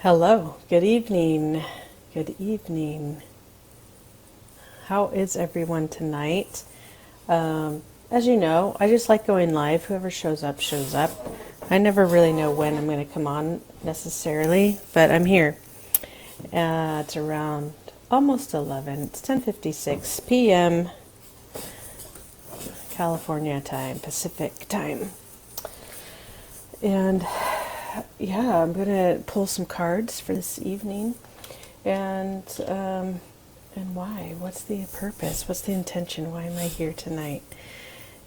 Hello, good evening. Good evening. How is everyone tonight? As you know, I just like going live. Whoever shows up, shows up. I never really know when I'm going to come on necessarily, but I'm here. It's around almost 11. It's 10:56 p.m. California time, Pacific time. And yeah, I'm going to pull some cards for this evening. And why? What's the purpose? What's the intention? Why am I here tonight?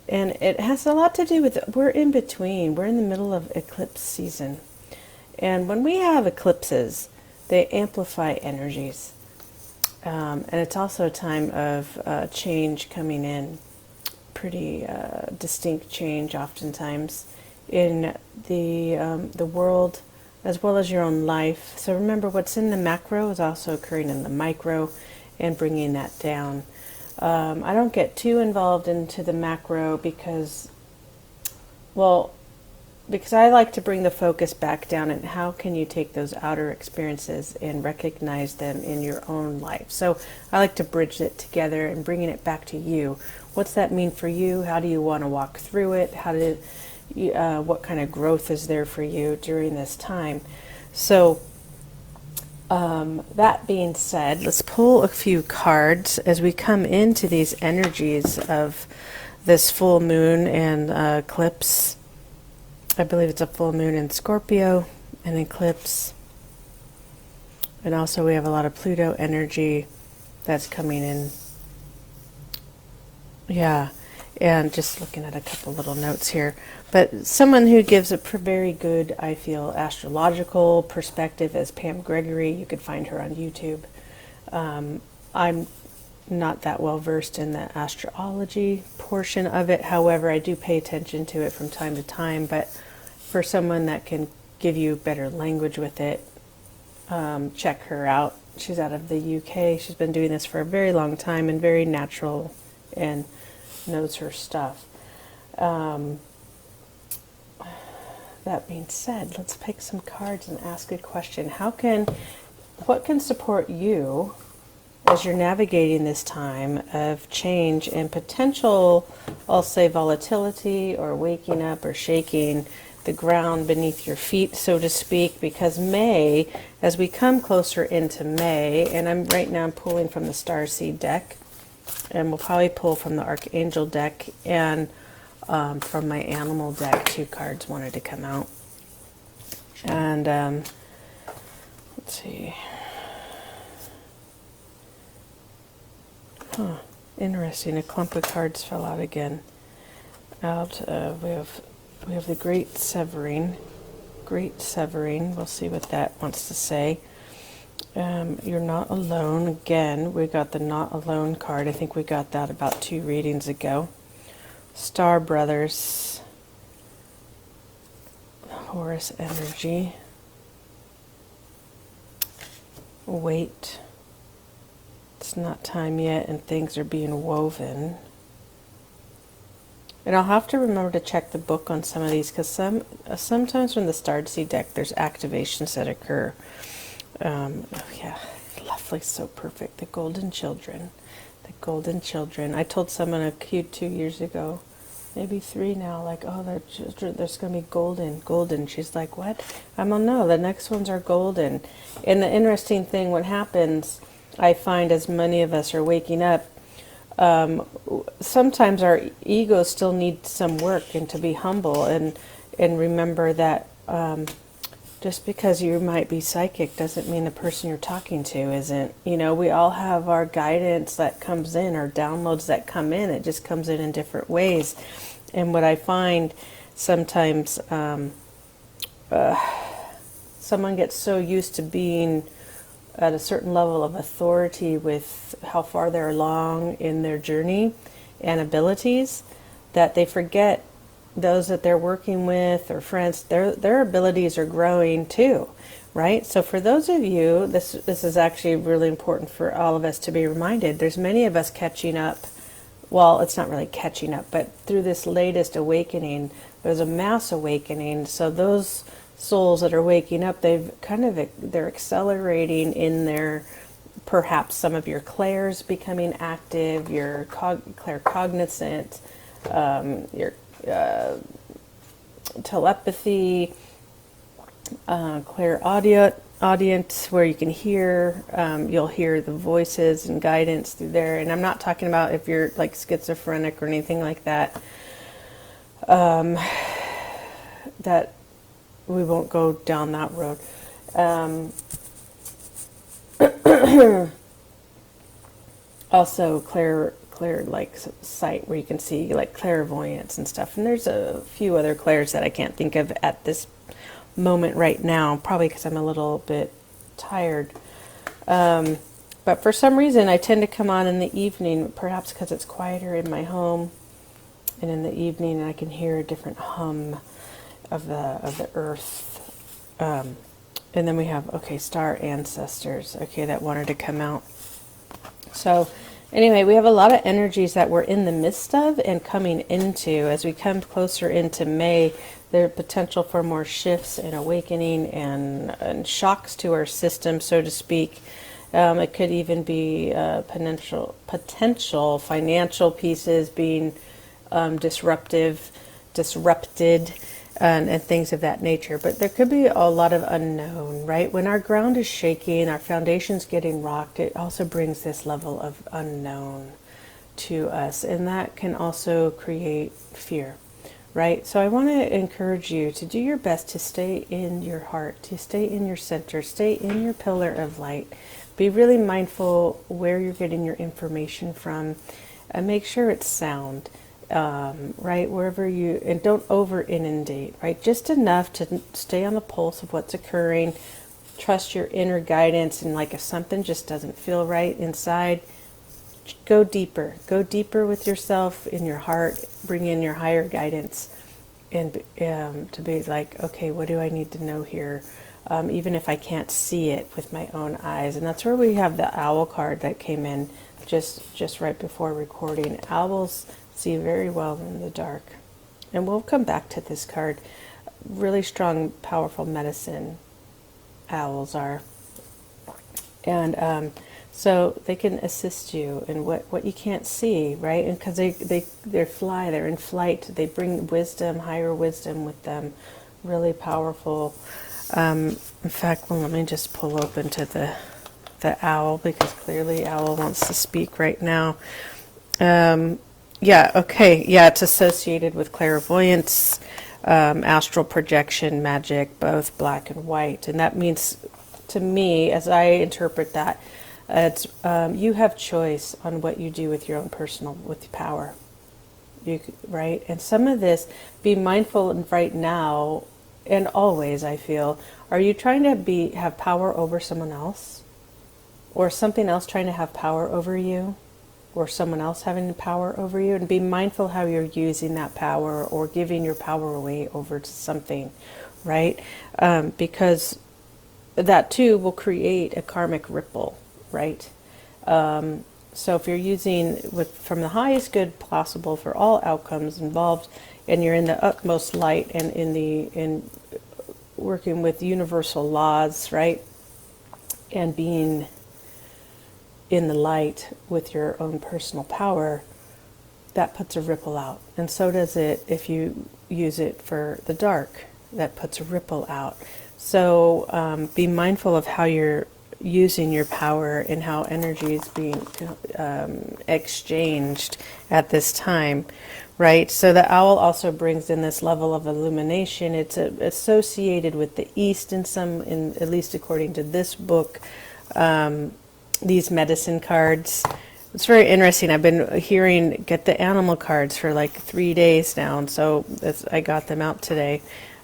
And it has a lot to do with, we're in between. We're in the middle of eclipse season. And when we have eclipses, they amplify energies. And it's also a time of change coming in, pretty distinct change oftentimes in the world as well as your own life. So remember, what's in the macro is also occurring in the micro, and bringing that down. I don't get too involved into the macro because I like to bring the focus back down, and how can you take those outer experiences and recognize them in your own life. So I like to bridge it together and bringing it back to you. What's that mean for you? How do you want to walk through it? What kind of growth is there for you during this time? So that being said, let's pull a few cards as we come into these energies of this full moon and eclipse. I believe it's a full moon in Scorpio, an eclipse. And also we have a lot of Pluto energy that's coming in. Yeah, and just looking at a couple little notes here. But someone who gives a very good, I feel, astrological perspective is Pam Gregory. You could find her on YouTube. I'm not that well versed in the astrology portion of it. However, I do pay attention to it from time to time. But for someone that can give you better language with it, check her out. She's out of the UK. She's been doing this for a very long time and very natural and knows her stuff. That being said, let's pick some cards and ask a question. What can support you as you're navigating this time of change and potential, I'll say, volatility or waking up or shaking the ground beneath your feet, so to speak, because May, as we come closer into May, and I'm pulling from the Starseed deck, and we'll probably pull from the Archangel deck and from my Animal deck. 2 cards wanted to come out. And let's see. Interesting. A clump of cards fell out again. We have the Great Severing. Great Severing. We'll see what that wants to say. You're not alone. Again, we got the Not Alone card. I think we got that about 2 readings ago. Star Brothers. Horus energy. Wait. It's not time yet, and things are being woven. And I'll have to remember to check the book on some of these, because sometimes when the Starseed deck, there's activations that occur. Oh yeah, lovely, so perfect. The Golden Children. The Golden Children. I told someone a cute 2 years ago, maybe 3 now, like, oh, their children, there's going to be golden. She's like, what? I'm like, no, the next ones are golden. And the interesting thing, what happens, I find, as many of us are waking up, sometimes our ego still needs some work, and to be humble and remember that just because you might be psychic doesn't mean the person you're talking to isn't. We all have our guidance that comes in, our downloads that come in. It just comes in different ways. And what I find sometimes, someone gets so used to being at a certain level of authority with how far they're along in their journey and abilities, that they forget those that they're working with or friends, their abilities are growing too, right? So for those of you, this is actually really important for all of us to be reminded. There's many of us catching up. Well, it's not really catching up, but through this latest awakening, there's a mass awakening. So those souls that are waking up, they're accelerating in their, perhaps some of your clairs becoming active, your claircognizant, your telepathy, clairaudient, where you can hear, you'll hear the voices and guidance through there. And I'm not talking about if you're like schizophrenic or anything like that. That we won't go down that road. Also, clear like sight, where you can see like clairvoyance and stuff. And there's a few other clairs that I can't think of at this moment right now, probably because I'm a little bit tired. But for some reason, I tend to come on in the evening, perhaps because it's quieter in my home, and in the evening I can hear a different hum of the earth. And then we have, okay, star ancestors, okay, that wanted to come out. So anyway, we have a lot of energies that we're in the midst of and coming into. As we come closer into May, there's potential for more shifts and awakening and shocks to our system, so to speak. It could even be potential financial pieces being disrupted, and things of that nature. But there could be a lot of unknown, right? When our ground is shaking, our foundation's getting rocked, it also brings this level of unknown to us. And that can also create fear, right? So I want to encourage you to do your best to stay in your heart, to stay in your center, stay in your pillar of light. Be really mindful where you're getting your information from, and make sure it's sound. Right, wherever you, and don't over inundate, right? Just enough to stay on the pulse of what's occurring. Trust your inner guidance, and like if something just doesn't feel right inside, go deeper with yourself in your heart. Bring in your higher guidance, and to be like, okay, what do I need to know here? Even if I can't see it with my own eyes. And that's where we have the owl card that came in just right before recording. Owls see very well in the dark. And we'll come back to this card. Really strong, powerful medicine, owls are. And so they can assist you in what you can't see, right? And because they're in flight, they bring wisdom, higher wisdom with them. Really powerful. In fact, well, let me just pull open to the owl, because clearly owl wants to speak right now. Yeah, okay. Yeah, it's associated with clairvoyance, astral projection, magic, both black and white. And that means, to me, as I interpret that, it's you have choice on what you do with your own with power. Right? And some of this, be mindful right now and always, I feel, are you trying to have power over someone else? Or something else trying to have power over you? Or someone else having power over you? And be mindful how you're using that power or giving your power away over to something, right? Because that too will create a karmic ripple, right? So if you're using from the highest good possible for all outcomes involved, and you're in the utmost light and in working with universal laws, right? And being in the light with your own personal power, that puts a ripple out. And so does it if you use it for the dark, that puts a ripple out. So be mindful of how you're using your power and how energy is being exchanged at this time, right? So the owl also brings in this level of illumination. It's associated with the East at least according to this book. These medicine cards. It's very interesting. I've been get the animal cards for like 3 days now, and so I got them out today.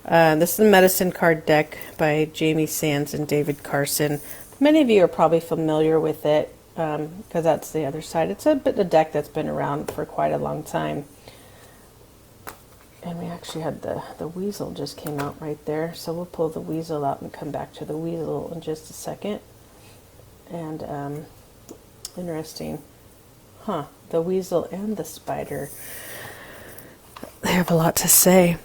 This is the medicine card deck by Jamie Sands and David Carson. Many of you are probably familiar with it because that's the other side. It's a deck that's been around for quite a long time. And we actually had the weasel just came out right there, so we'll pull the weasel out and come back to the weasel in just a second. And interesting, the weasel and the spider, they have a lot to say.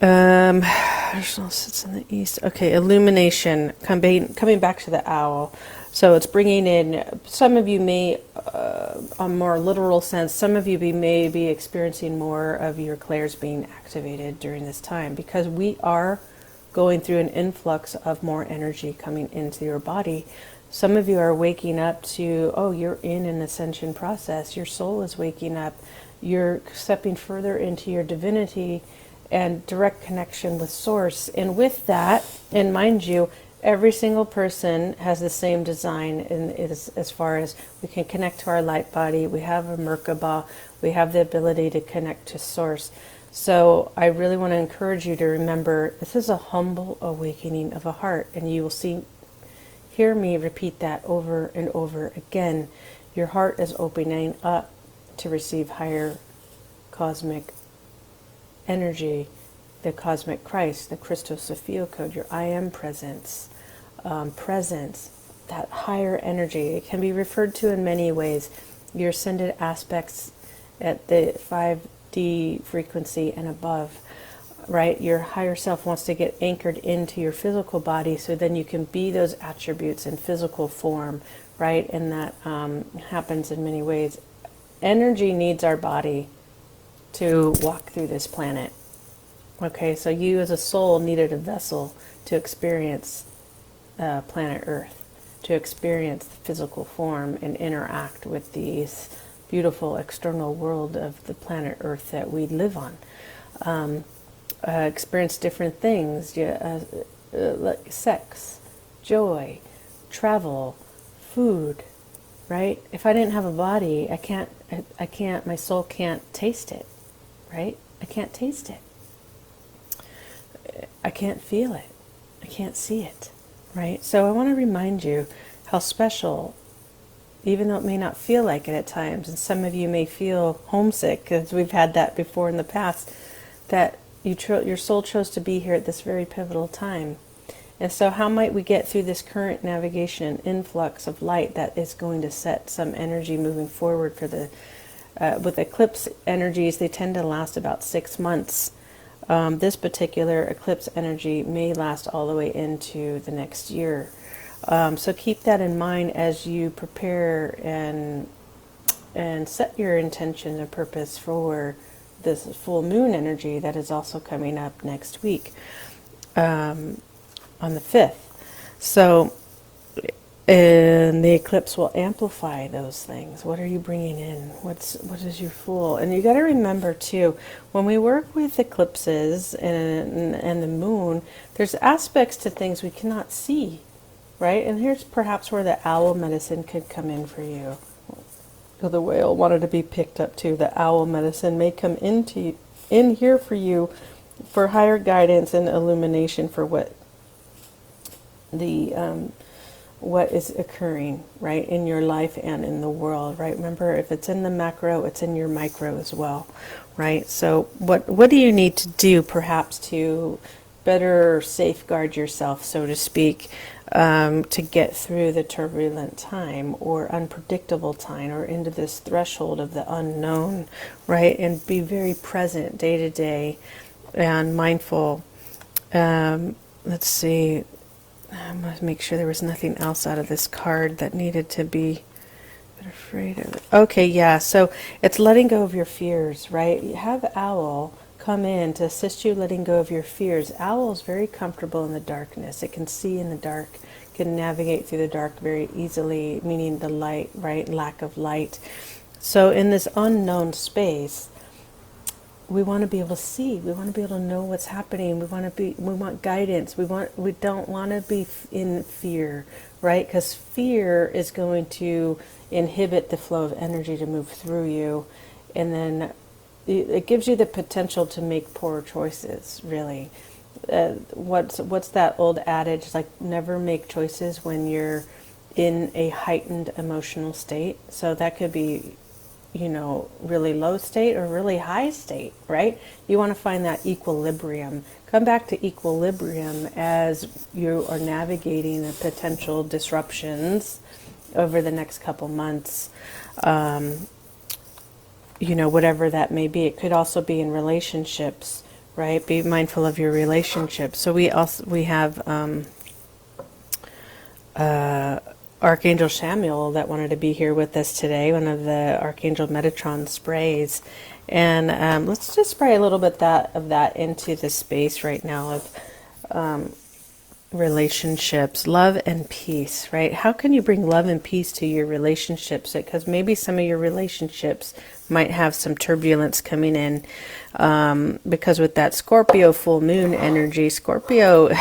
Arsenal sits in the east. Okay, illumination. Coming back to the owl. So it's bringing in, some of you may, a more literal sense, some of you may be experiencing more of your clairs being activated during this time, because we are going through an influx of more energy coming into your body. Some of you are waking up to, oh, you're in an ascension process. Your soul is waking up. You're stepping further into your divinity and direct connection with source. And with that, and mind you, every single person has the same design in, as far as we can connect to our light body. We have a Merkaba. We have the ability to connect to source. So I really want to encourage you to remember, this is a humble awakening of a heart, and you will hear me repeat that over and over again. Your heart is opening up to receive higher cosmic energy, the cosmic Christ, the Christos Sophia code, your I am presence, that higher energy. It can be referred to in many ways. Your ascended aspects at the 5D frequency and above, right? Your higher self wants to get anchored into your physical body, so then you can be those attributes in physical form, right? And that happens in many ways. Energy needs our body to walk through this planet. Okay, so you as a soul needed a vessel to experience planet Earth, to experience the physical form and interact with these beautiful external world of the planet Earth that we live on. Experience different things, like sex, joy, travel, food, right? If I didn't have a body, I can't, my soul can't taste it, right? I can't taste it. I can't feel it. I can't see it, right? So I want to remind you how special, even though it may not feel like it at times, and some of you may feel homesick, because we've had that before in the past, that your soul chose to be here at this very pivotal time. And so how might we get through this current navigation and influx of light that is going to set some energy moving forward for the, with eclipse energies, they tend to last about 6 months. This particular eclipse energy may last all the way into the next year. So keep that in mind as you prepare and set your intention and purpose for this full moon energy that is also coming up next week, on the 5th. So, and the eclipse will amplify those things. What are you bringing in? What is your Fool? And you got to remember too, when we work with eclipses and the moon, there's aspects to things we cannot see, right? And here's perhaps where the owl medicine could come in for you. The whale wanted to be picked up too. The owl medicine may come in here for you, for higher guidance and illumination for what is occurring, right, in your life and in the world, right? Remember, if it's in the macro, it's in your micro as well, right? So what do you need to do perhaps to better safeguard yourself, so to speak, to get through the turbulent time or unpredictable time or into this threshold of the unknown, right? And be very present day to day and mindful. Let's see. I must make sure there was nothing else out of this card that needed to be afraid of. Okay, yeah, so it's letting go of your fears, right? You have Owl come in to assist you letting go of your fears. Owl is very comfortable in the darkness. It can see in the dark, can navigate through the dark very easily, meaning the light, right? Lack of light. So in this unknown space, we want to be able to see. We want to be able to know what's happening. We want guidance. We don't want to be in fear, right? Because fear is going to inhibit the flow of energy to move through you, and then it gives you the potential to make poor choices. Really, what's that old adage? It's like, never make choices when you're in a heightened emotional state. So that could be, really low state or really high state, right? You want to find that equilibrium. Come back to equilibrium as you are navigating the potential disruptions over the next couple months. Whatever that may be. It could also be in relationships, right? Be mindful of your relationships. So we have Archangel Samuel that wanted to be here with us today, one of the Archangel Metatron sprays. And let's just spray a little bit of that into the space right now of relationships, love and peace, right? How can you bring love and peace to your relationships? Because maybe some of your relationships might have some turbulence coming in, because with that Scorpio full moon energy, Scorpio,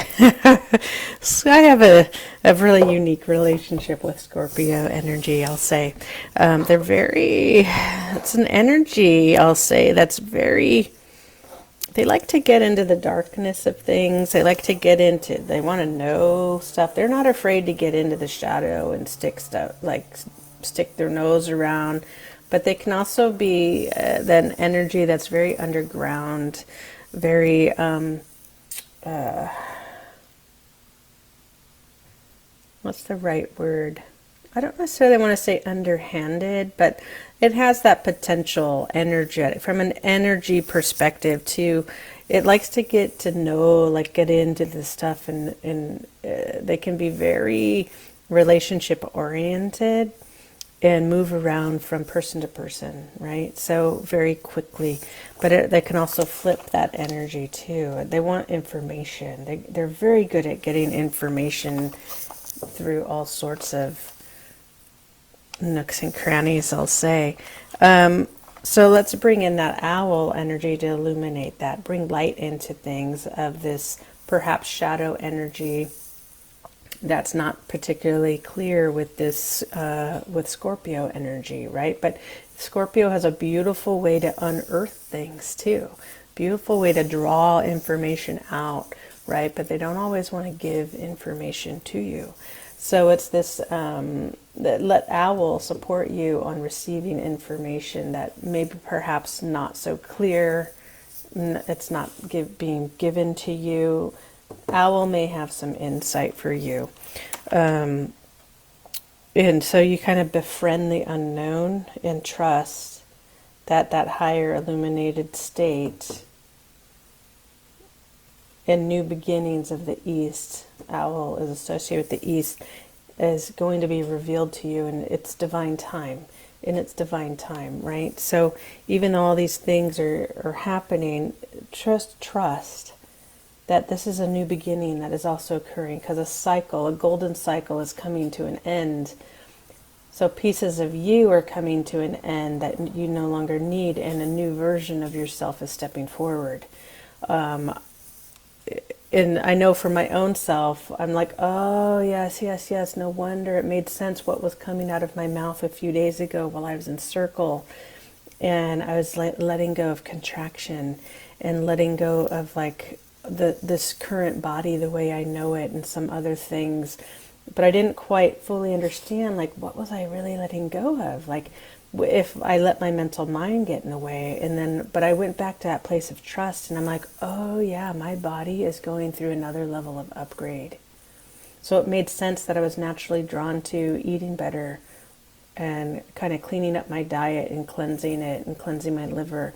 so I have a really unique relationship with Scorpio energy, I'll say. They're very, it's an energy, I'll say, that's very, they like to get into the darkness of things. They like to get into, they want to know stuff. They're not afraid to get into the shadow and stick stuff, like stick their nose around. But they can also be that energy that's very underground, very, what's the right word? I don't necessarily want to say underhanded, but it has that potential energetic, from an energy perspective too. It likes to get to know, like get into the stuff, and they can be very relationship oriented and move around from person to person, right? So very quickly, but they can also flip that energy too. They want information. They're very good at getting information through all sorts of nooks and crannies, I'll say. So let's bring in that owl energy to illuminate that, bring light into things of this perhaps shadow energy that's not particularly clear with this, with Scorpio energy, right? But Scorpio has a beautiful way to unearth things too, beautiful way to draw information out, right? But they don't always want to give information to you. So it's this, that let owl support you on receiving information that maybe perhaps not so clear, it's not being given to you. Owl may have some insight for you. And so you kind of befriend the unknown and trust that that higher illuminated state and new beginnings of the East, owl is associated with the East, is going to be revealed to you in its divine time, right? So even though all these things are happening, trust that this is a new beginning that is also occurring, because a golden cycle is coming to an end. So pieces of you are coming to an end that you no longer need, and a new version of yourself is stepping forward. And I know for my own self, I'm like, oh, yes, no wonder it made sense what was coming out of my mouth a few days ago while I was in circle. And I was letting go of contraction and letting go of like this current body the way I know it and some other things. But I didn't quite fully understand, like, what was I really letting go of? Like, if I let my mental mind get in the way, but I went back to that place of trust, and I'm like, oh yeah, my body is going through another level of upgrade. So it made sense that I was naturally drawn to eating better and kind of cleaning up my diet and cleansing it and cleansing my liver,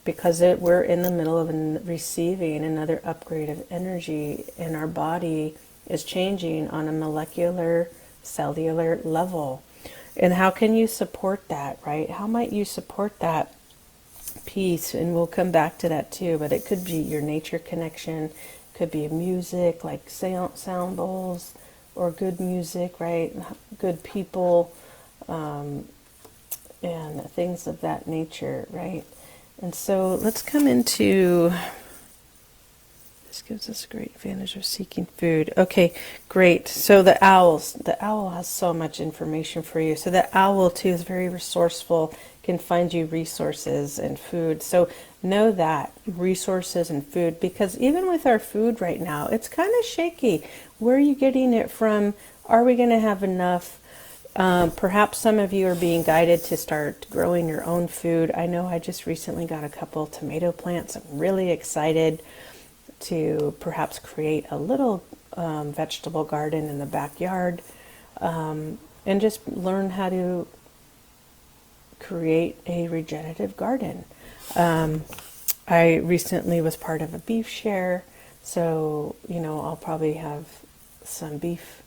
because we're in the middle of receiving another upgrade of energy, and our body is changing on a molecular, cellular level. And how can you support that, right? How might you support that piece? And we'll come back to that too, but it could be your nature connection, could be music, like sound bowls, or good music, right? Good people, and things of that nature, right? And so let's come into, this gives us a great advantage of seeking food. Okay, great. So the owl has so much information for you. So the owl too is very resourceful, can find you resources and food. So know that, resources and food, because even with our food right now, it's kind of shaky. Where are you getting it from? Are we going to have enough? Perhaps some of you are being guided to start growing your own food. I know I just recently got a couple tomato plants. I'm really excited to perhaps create a little vegetable garden in the backyard, and just learn how to create a regenerative garden. I recently was part of a beef share, so I'll probably have some beef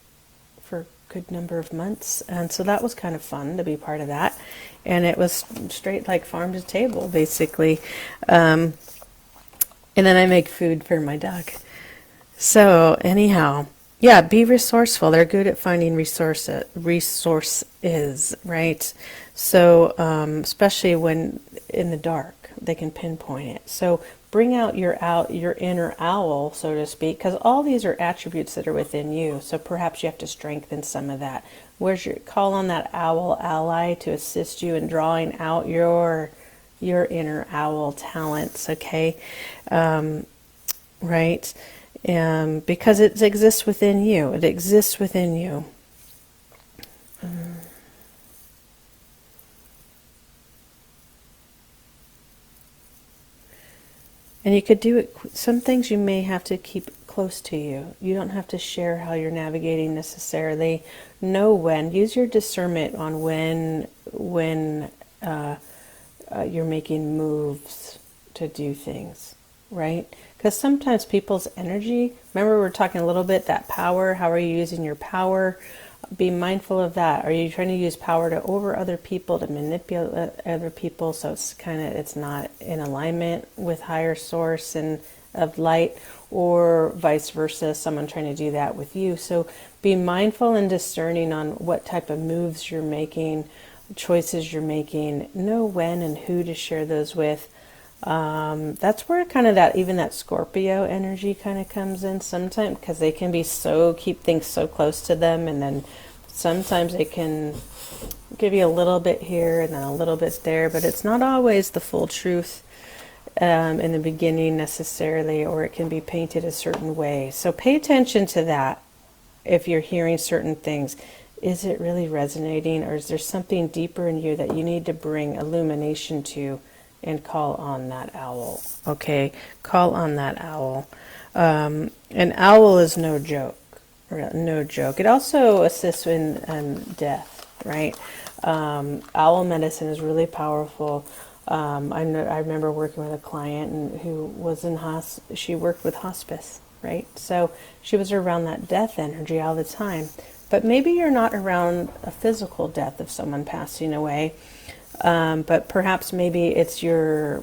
for a good number of months, and so that was kind of fun to be part of that. And it was straight like farm to table, basically. And then I make food for my dog. So anyhow, yeah, be resourceful. They're good at finding resources, right? So especially when in the dark, they can pinpoint it. So bring out your inner owl, so to speak, because all these are attributes that are within you. So perhaps you have to strengthen some of that. Call on that owl ally to assist you in drawing out your inner owl talents, okay? Right? Because it exists within you. It exists within you. And you could do it, some things you may have to keep close to you. You don't have to share how you're navigating necessarily. Know when. Use your discernment on when you're making moves to do things, right? Because sometimes people's energy, remember we were talking a little bit, that power, how are you using your power? Be mindful of that. Are you trying to use power to over other people, to manipulate other people, so it's not in alignment with higher source and of light, or vice versa, someone trying to do that with you? So be mindful and discerning on what type of moves you're making, choices you're making. Know when and who to share those with. That's where kind of that Scorpio energy kind of comes in sometimes, because they can be keep things so close to them, and then sometimes they can give you a little bit here and then a little bit there, but it's not always the full truth in the beginning necessarily, or it can be painted a certain way. So pay attention to that. If you're hearing certain things, is it really resonating, or is there something deeper in you that you need to bring illumination to? And call on that owl, okay? Call on that owl. An owl is no joke, no joke. It also assists in death, right? Owl medicine is really powerful. I remember working with a client who was she worked with hospice, right? So she was around that death energy all the time. But maybe you're not around a physical death of someone passing away, but perhaps maybe it's your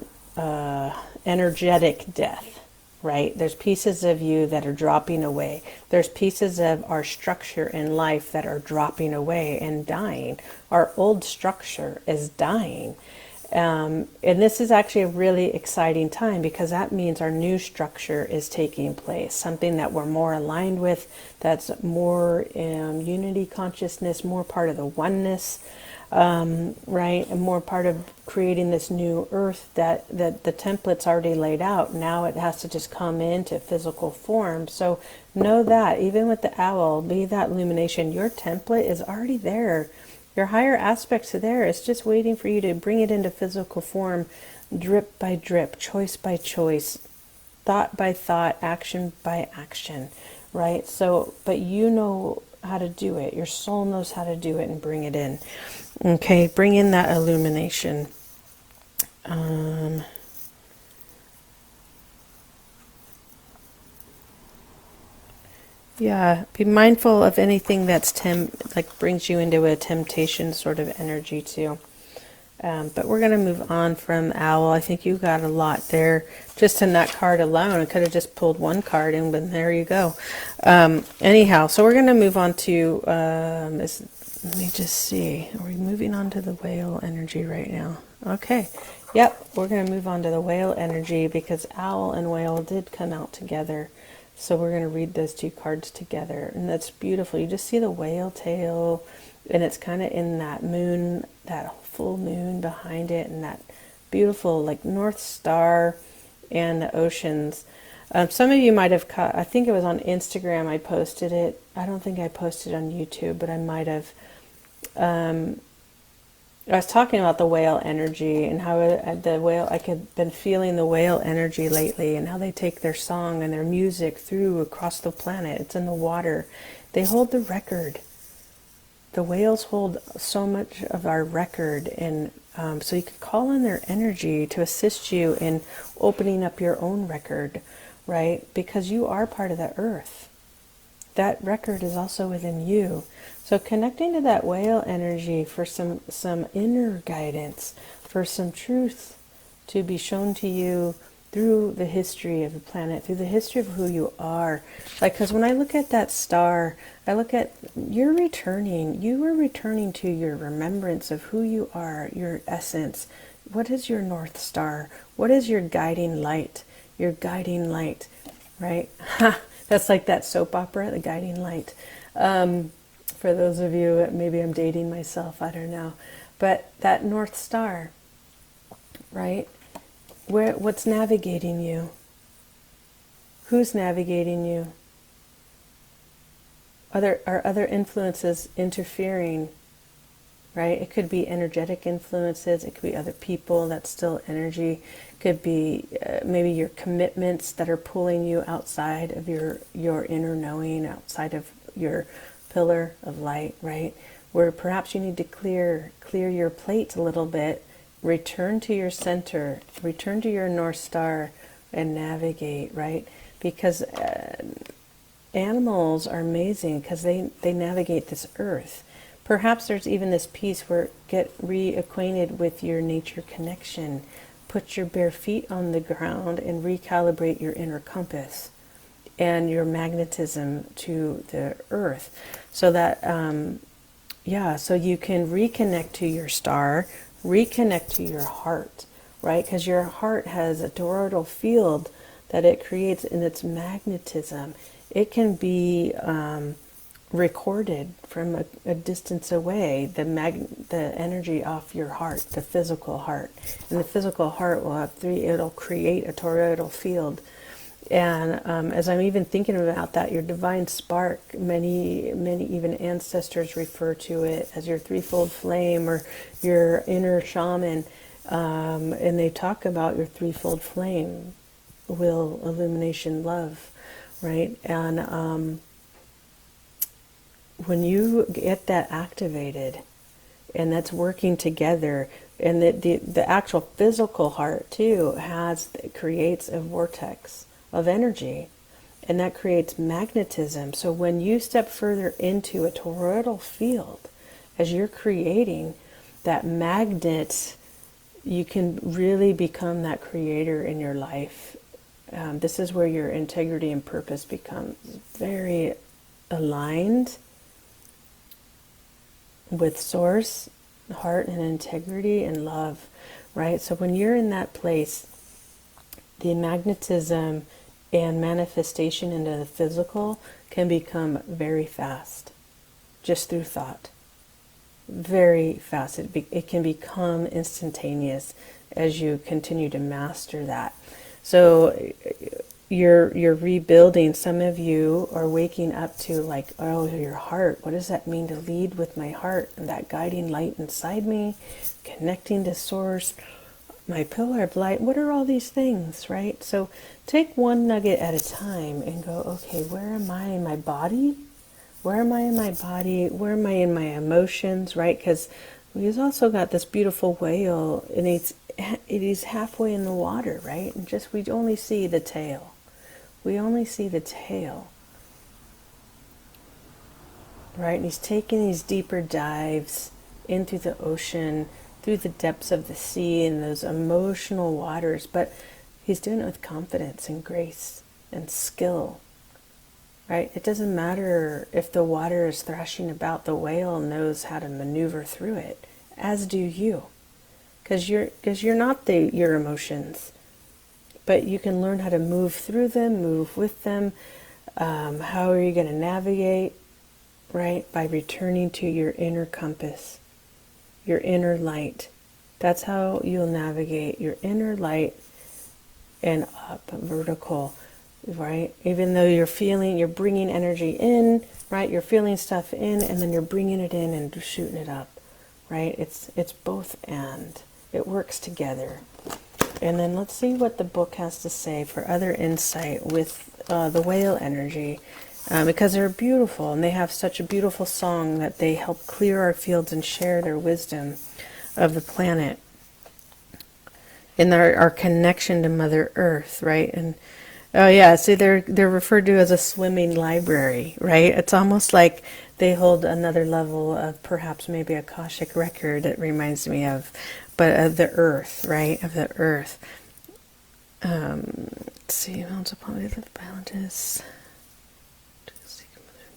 energetic death, right? There's pieces of you that are dropping away. There's pieces of our structure in life that are dropping away and dying. Our old structure is dying. And this is actually a really exciting time, because that means our new structure is taking place, something that we're more aligned with, that's more unity consciousness, more part of the oneness, right? And more part of creating this new earth that the template's already laid out. Now it has to just come into physical form. So know that, even with the owl, be that illumination, your template is already there. Your higher aspects are there. It's just waiting for you to bring it into physical form, drip by drip, choice by choice, thought by thought, action by action, right? So, but you know how to do it. Your soul knows how to do it, and bring it in. Okay, bring in that illumination. Yeah, be mindful of anything that's brings you into a temptation sort of energy too. But we're going to move on from owl. I think you got a lot there just in that card alone. I could have just pulled one card and but there you go. Anyhow, so we're going to move on to, let me just see. Are we moving on to the whale energy right now? Okay. Yep, we're going to move on to the whale energy, because owl and whale did come out together. So we're going to read those two cards together. And that's beautiful. You just see the whale tail, and it's kind of in that moon, that full moon behind it, and that beautiful like North Star and the oceans. Some of you might have caught, I think it was on Instagram I posted it. I don't think I posted it on YouTube, but I might have. I was talking about the whale energy, and how the whale, I could been feeling the whale energy lately, and how they take their song and their music through across the planet. It's in the water. They hold the record. The whales hold so much of our record in So you can call on their energy to assist you in opening up your own record, right? Because you are part of the earth. That record is also within you. So connecting to that whale energy for some inner guidance, for some truth to be shown to you through the history of the planet, through the history of who you are. Like, because when I look at that star, I look at you are returning to your remembrance of who you are, your essence. What is your North Star? What is your guiding light? Your guiding light, right? That's like that soap opera, The Guiding Light. For those of you, maybe I'm dating myself, I don't know. But that North Star, right? What's navigating you? Who's navigating you? Are other influences interfering? Right? It could be energetic influences. It could be other people. That's still energy. It could be maybe your commitments that are pulling you outside of your inner knowing, outside of your pillar of light. Right? Where perhaps you need to clear your plate a little bit. Return to your center. Return to your North Star and navigate. Right? Because animals are amazing because they navigate this earth. Perhaps there's even this piece where get reacquainted with your nature connection. Put your bare feet on the ground and recalibrate your inner compass and your magnetism to the earth. So that, so you can reconnect to your star, reconnect to your heart, right? Because your heart has a toroidal field that it creates in its magnetism. It can be recorded from a distance away, the energy off your heart, the physical heart. And the physical heart will have it'll create a toroidal field. And as I'm even thinking about that, your divine spark, many even ancestors refer to it as your threefold flame or your inner shaman. And they talk about your threefold flame, will, illumination, love, right? And when you get that activated and that's working together, and the actual physical heart too creates a vortex of energy, and that creates magnetism. So when you step further into a toroidal field, as you're creating that magnet, you can really become that creator in your life. This is where your integrity and purpose become very aligned with source, heart, and integrity and love, right? So when you're in that place, the magnetism and manifestation into the physical can become very fast, just through thought. Very fast. It can become instantaneous as you continue to master that. So you're rebuilding. Some of you are waking up to like, oh, your heart. What does that mean to lead with my heart and that guiding light inside me, connecting to source, my pillar of light? What are all these things, right? So take one nugget at a time and go, okay, where am I in my body? Where am I in my body? Where am I in my emotions, right? Because we've also got this beautiful whale, and it is halfway in the water, right? And we only see the tail. We only see the tail, right? And he's taking these deeper dives into the ocean, through the depths of the sea and those emotional waters, but he's doing it with confidence and grace and skill, right? It doesn't matter if the water is thrashing about, the whale knows how to maneuver through it, as do you, because you're not your emotions. But you can learn how to move through them, move with them. How are you going to navigate? Right? By returning to your inner compass, your inner light. That's how you'll navigate your inner light and up, vertical, right? Even though you're bringing energy in, right? You're feeling stuff in, and then you're bringing it in and shooting it up, right? It's both and. It works together. And then let's see what the book has to say for other insight with the whale energy, because they're beautiful and they have such a beautiful song that they help clear our fields and share their wisdom. of the planet, in our connection to Mother Earth, right? And oh yeah, see, they're referred to as a swimming library, right? It's almost like they hold another level of perhaps maybe a Akashic record. It reminds me of, but of the Earth, right? Of the Earth. Let's see, once upon the biologists.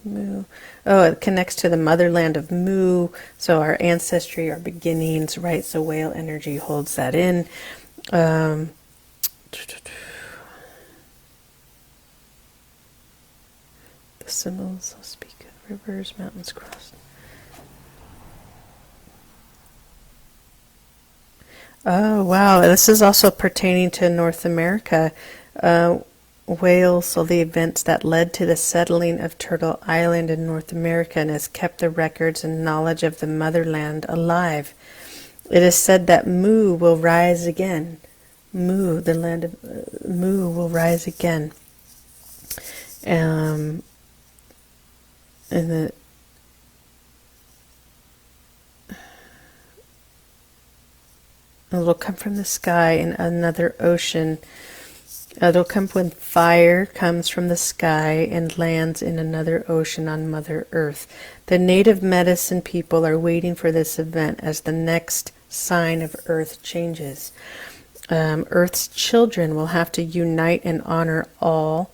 Mu. Oh, it connects to the motherland of Mu. So our ancestry, our beginnings, right? So whale energy holds that in. The symbols speak of rivers, mountains crossed. Oh, wow. This is also pertaining to North America. Whales, so the events that led to the settling of Turtle Island in North America and has kept the records and knowledge of the motherland alive. It is said that Mu will rise again. Mu, the land of Mu, will rise again. And it'll come from the sky in another ocean. It'll come when fire comes from the sky and lands in another ocean on Mother Earth. The native medicine people are waiting for this event as the next sign of Earth changes. Earth's children will have to unite and honor all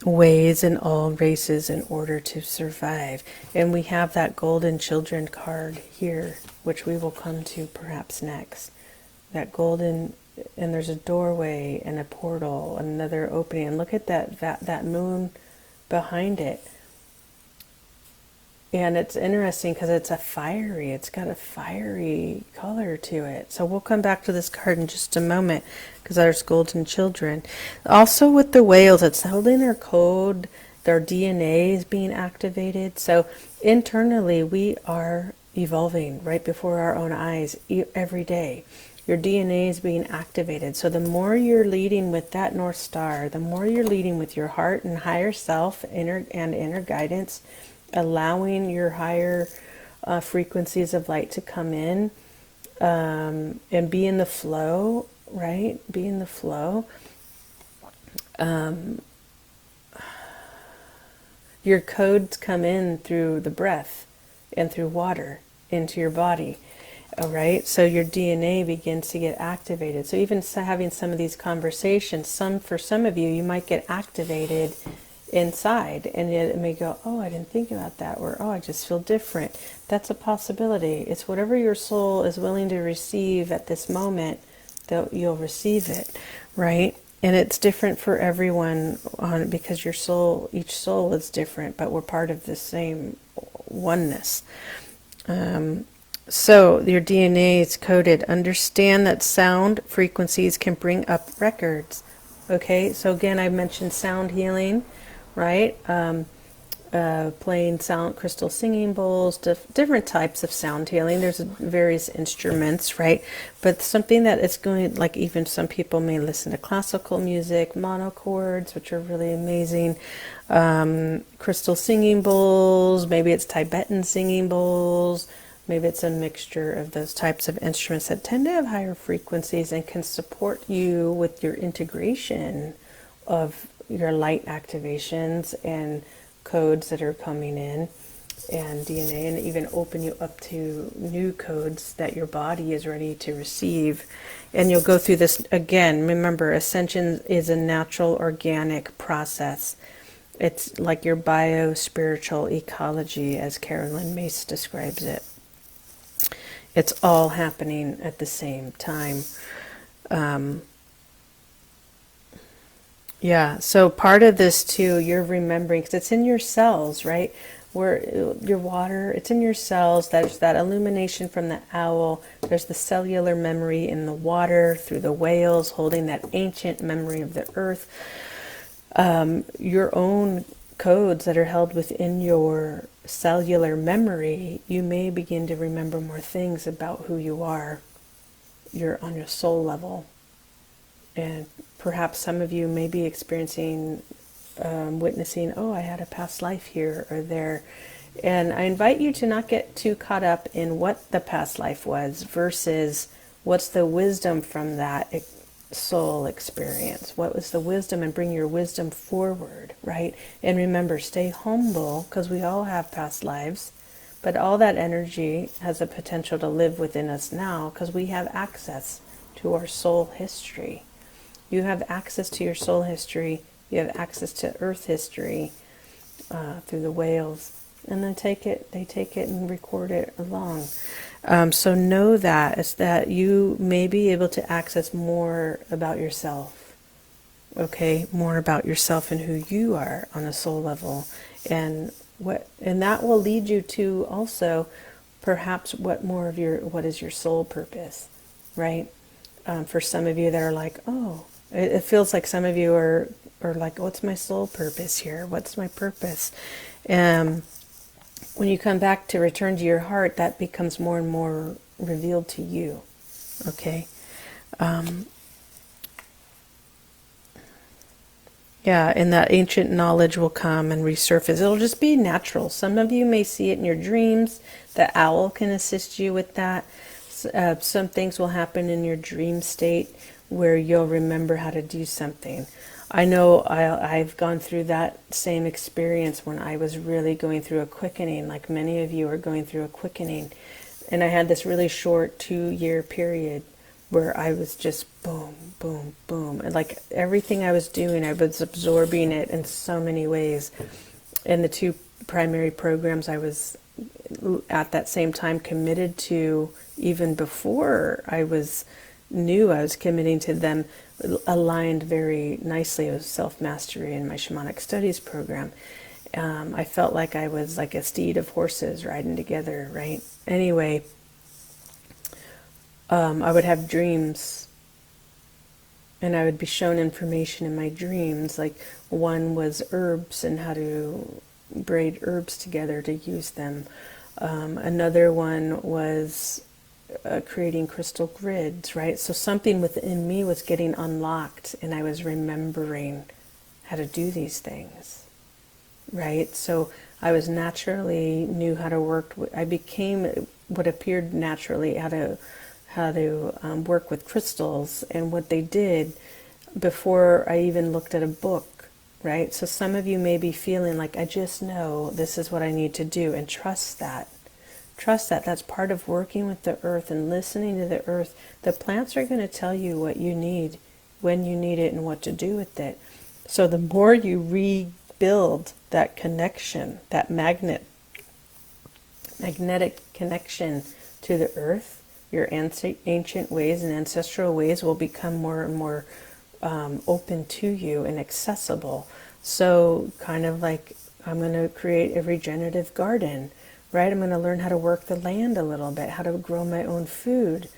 ways and all races in order to survive. And we have that golden children card here, which we will come to perhaps next. That golden, and there's a doorway and a portal, another opening, and look at that moon behind it. And it's interesting because it's got a fiery color to it. So we'll come back to this card in just a moment because there's golden children. Also with the whales, it's holding their code, their DNA is being activated. So internally we are evolving right before our own eyes every day. Your DNA is being activated. So the more you're leading with that North Star, the more you're leading with your heart and higher self, inner guidance, allowing your higher frequencies of light to come in and be in the flow, right? Be in the flow. Your codes come in through the breath and through water into your body. All right, so your DNA begins to get activated. So even having some of these conversations, for some of you, you might get activated inside, and it may go, oh, I didn't think about that, or oh, I just feel different. That's a possibility. It's whatever your soul is willing to receive at this moment that you'll receive it, right? And it's different for everyone because each soul is different, but we're part of the same oneness. So your DNA is coded. Understand that sound frequencies can bring up records. Okay, so again, I mentioned sound healing, right? Playing sound crystal singing bowls, different types of sound healing. There's various instruments, right? But something that is going, like even some people may listen to classical music, monochords, which are really amazing. Crystal singing bowls, maybe it's Tibetan singing bowls. Maybe it's a mixture of those types of instruments that tend to have higher frequencies and can support you with your integration of your light activations and codes that are coming in and DNA, and even open you up to new codes that your body is ready to receive. And you'll go through this again. Remember, ascension is a natural organic process. It's like your bio-spiritual ecology, as Carolyn Myss describes it. It's all happening at the same time. Yeah, so part of this too, you're remembering, because it's in your cells, right? Where your water, it's in your cells. There's that illumination from the owl. There's the cellular memory in the water through the whales, holding that ancient memory of the earth. Your own codes that are held within your cellular memory, you may begin to remember more things about who you are. You're on your soul level. And perhaps some of you may be experiencing, witnessing, oh, I had a past life here or there. And I invite you to not get too caught up in what the past life was versus what's the wisdom from that soul experience. What was the wisdom, and bring your wisdom forward, right? And remember, stay humble, because we all have past lives, but all that energy has a potential to live within us now because we have access to our soul history. You have access to your soul history. You have access to earth history through the whales, and then they take it and record it along. So know that is that you may be able to access more about yourself. Okay, more about yourself and who you are on a soul level, and that will lead you to also perhaps what is your soul purpose, right? For some of you that are like, oh, it feels like some of you are like, what's my soul purpose here? What's my purpose? When you come back to return to your heart, that becomes more and more revealed to you. Okay. Yeah, and that ancient knowledge will come and resurface. It'll just be natural. Some of you may see it in your dreams. The owl can assist you with that. Some things will happen in your dream state where you'll remember how to do something. I know I've gone through that same experience when I was really going through a quickening, like many of you are going through a quickening. And I had this really short 2-year period where I was just boom, boom, boom. And like everything I was doing, I was absorbing it in so many ways. And the 2 primary programs I was at that same time committed to, even before knew I was committing to them, aligned very nicely with self-mastery in my shamanic studies program. I felt like I was like a steed of horses riding together, right? Anyway, I would have dreams, and I would be shown information in my dreams. Like one was herbs and how to braid herbs together to use them. Another one was creating crystal grids, right? So something within me was getting unlocked, and I was remembering how to do these things, right? So I was naturally knew how to work. I became what appeared naturally how to work with crystals and what they did before I even looked at a book, right? So some of you may be feeling like, I just know this is what I need to do, and trust that. Trust that. That's part of working with the earth and listening to the earth. The plants are going to tell you what you need, when you need it, and what to do with it. So the more you rebuild that connection, that magnetic connection to the earth, your ancient ways and ancestral ways will become more and more open to you and accessible. So kind of like, I'm going to create a regenerative garden, right? I'm going to learn how to work the land a little bit, how to grow my own food,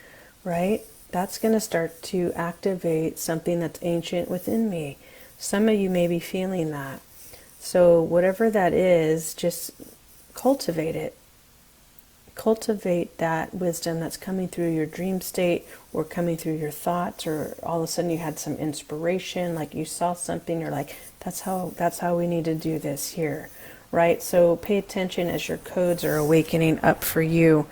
right? That's going to start to activate something that's ancient within me. Some of you may be feeling that. So whatever that is, just cultivate it. Cultivate that wisdom that's coming through your dream state or coming through your thoughts, or all of a sudden you had some inspiration, like you saw something, you're like, that's how we need to do this here, right? So pay attention as your codes are awakening up for you.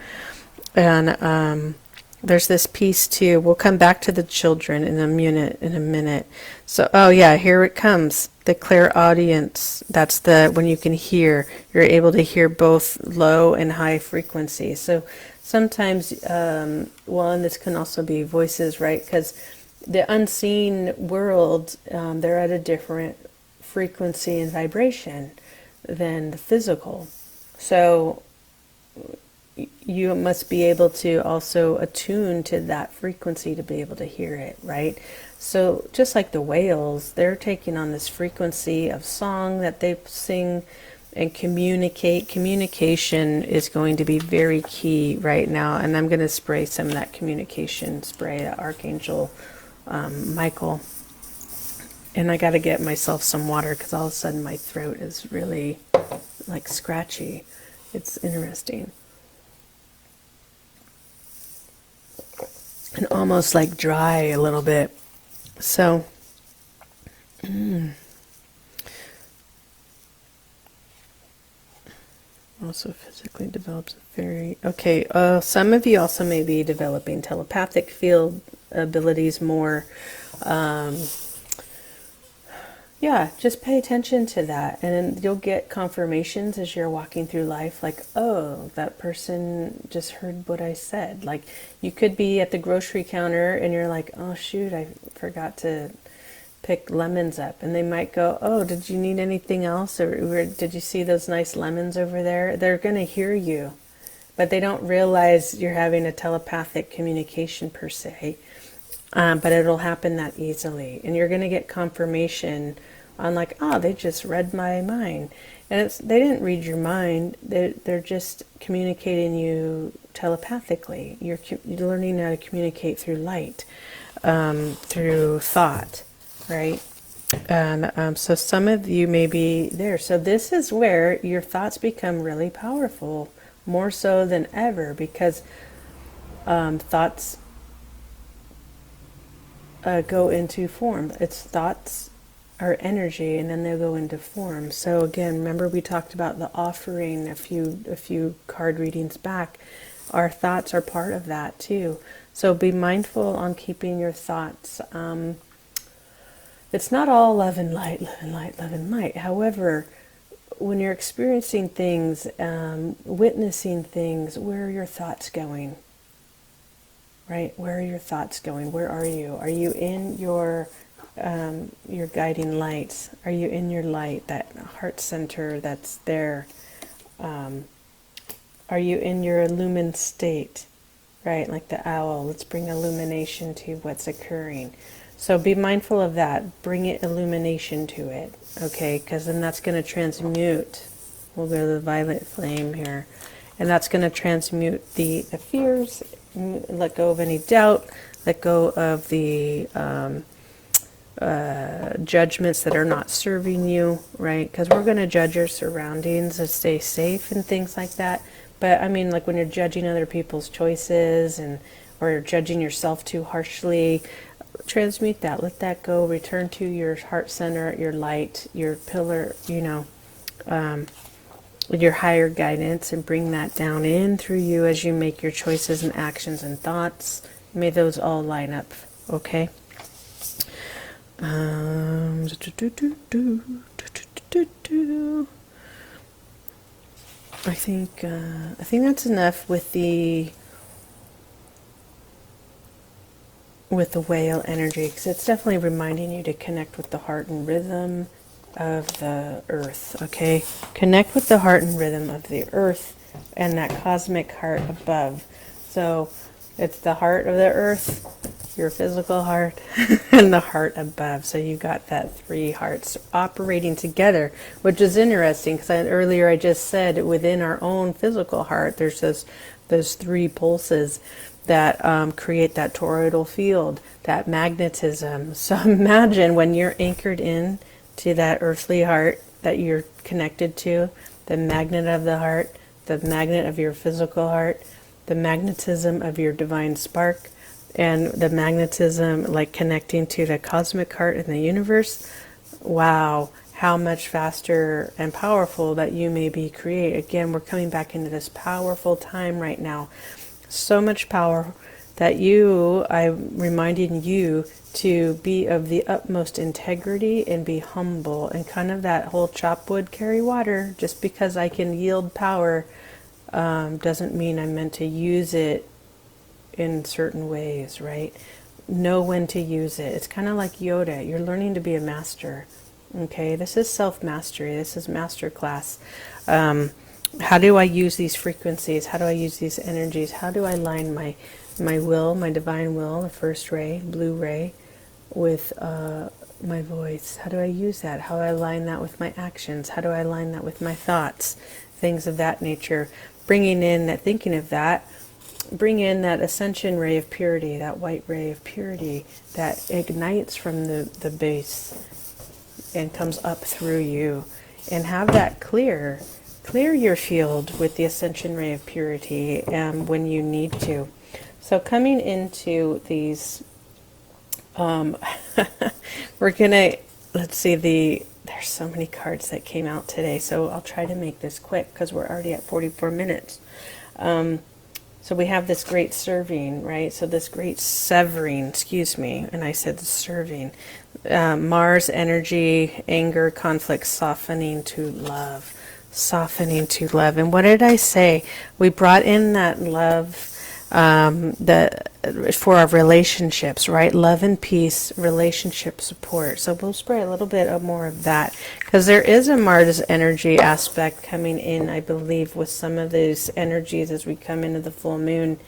And there's this piece too. We'll come back to the children in a minute. So, oh yeah, here it comes. The clairaudience. That's when you can hear. You're able to hear both low and high frequency. So sometimes, and this can also be voices, right? Because the unseen world, they're at a different frequency and vibration than the physical. So you must be able to also attune to that frequency to be able to hear it, right? So just like the whales, they're taking on this frequency of song that they sing and communicate. Communication is going to be very key right now, and I'm going to spray some of that communication spray, Archangel Michael. And I got to get myself some water because all of a sudden my throat is really like scratchy. It's interesting. And almost like dry a little bit. So, Also physically develops a very... Okay, some of you also may be developing telepathic field abilities more. Um, yeah, just pay attention to that, and you'll get confirmations as you're walking through life, like, oh, that person just heard what I said. Like, you could be at the grocery counter and you're like, oh shoot, I forgot to pick lemons up, and they might go, oh, did you need anything else, or did you see those nice lemons over there? They're going to hear you, but they don't realize you're having a telepathic communication per se. But it'll happen that easily, and you're going to get confirmation on, like, oh, they just read my mind. And they didn't read your mind, they're just communicating you telepathically. You're learning how to communicate through light, through thought, right? And so some of you may be there. So this is where your thoughts become really powerful, more so than ever, because thoughts go into form. It's thoughts are energy, and then they go into form. So again, remember we talked about the offering a few card readings back. Our thoughts are part of that too. So be mindful on keeping your thoughts. It's not all love and light, love and light, love and light. However, when you're experiencing things, witnessing things, where are your thoughts going? Right? Where are your thoughts going? Where are you? Are you in your guiding lights? Are you in your light, that heart center that's there? Are you in your illumined state? Right? Like the owl. Let's bring illumination to what's occurring. So be mindful of that. Bring it illumination to it. Okay? Because then that's going to transmute. We'll go to the violet flame here. And that's going to transmute the fears. Let go of any doubt, let go of the judgments that are not serving you, right? Because we're going to judge your surroundings to stay safe and things like that. But I mean, like when you're judging other people's choices, or you're judging yourself too harshly, transmute that, let that go, return to your heart center, your light, your pillar, your higher guidance, and bring that down in through you as you make your choices and actions and thoughts. May those all line up, okay? I think that's enough with the whale energy, because it's definitely reminding you to connect with the heart and rhythm of the earth, okay? Connect with the heart and rhythm of the earth and that cosmic heart above. So it's the heart of the earth, your physical heart, and the heart above. So you got that three hearts operating together, which is interesting, because earlier I just said within our own physical heart there's those three pulses that create that toroidal field, that magnetism. So imagine when you're anchored in to that earthly heart that you're connected to, the magnet of the heart, the magnet of your physical heart, the magnetism of your divine spark, and the magnetism like connecting to the cosmic heart in the universe. Wow, how much faster and powerful that you may be create. Again, we're coming back into this powerful time right now. So much power that I'm reminding you to be of the utmost integrity and be humble, and kind of that whole chop wood, carry water. Just because I can yield power doesn't mean I'm meant to use it in certain ways, right? Know when to use it. It's kind of like Yoda. You're learning to be a master. Okay, this is self-mastery. This is master class. How do I use these frequencies? How do I use these energies? How do I line my will, my divine will, the first ray, blue ray, with my voice? How do I use that? How do I align that with my actions? How do I align that with my thoughts? Things of that nature. Bringing in that, thinking of that, bring in that ascension ray of purity, that white ray of purity that ignites from the base and comes up through you, and have that clear your field with the ascension ray of purity when you need to. So coming into these, we're gonna, let's see, there's so many cards that came out today, so I'll try to make this quick because we're already at 44 minutes. So we have this great serving, right? So this great severing, excuse me, and I said serving. Mars energy, anger, conflict, softening to love. Softening to love. And what did I say? We brought in that love for our relationships, right? Love and peace, relationship support. So we'll spray a little bit of more of that because there is a Mars energy aspect coming in, I believe, with some of these energies as we come into the full moon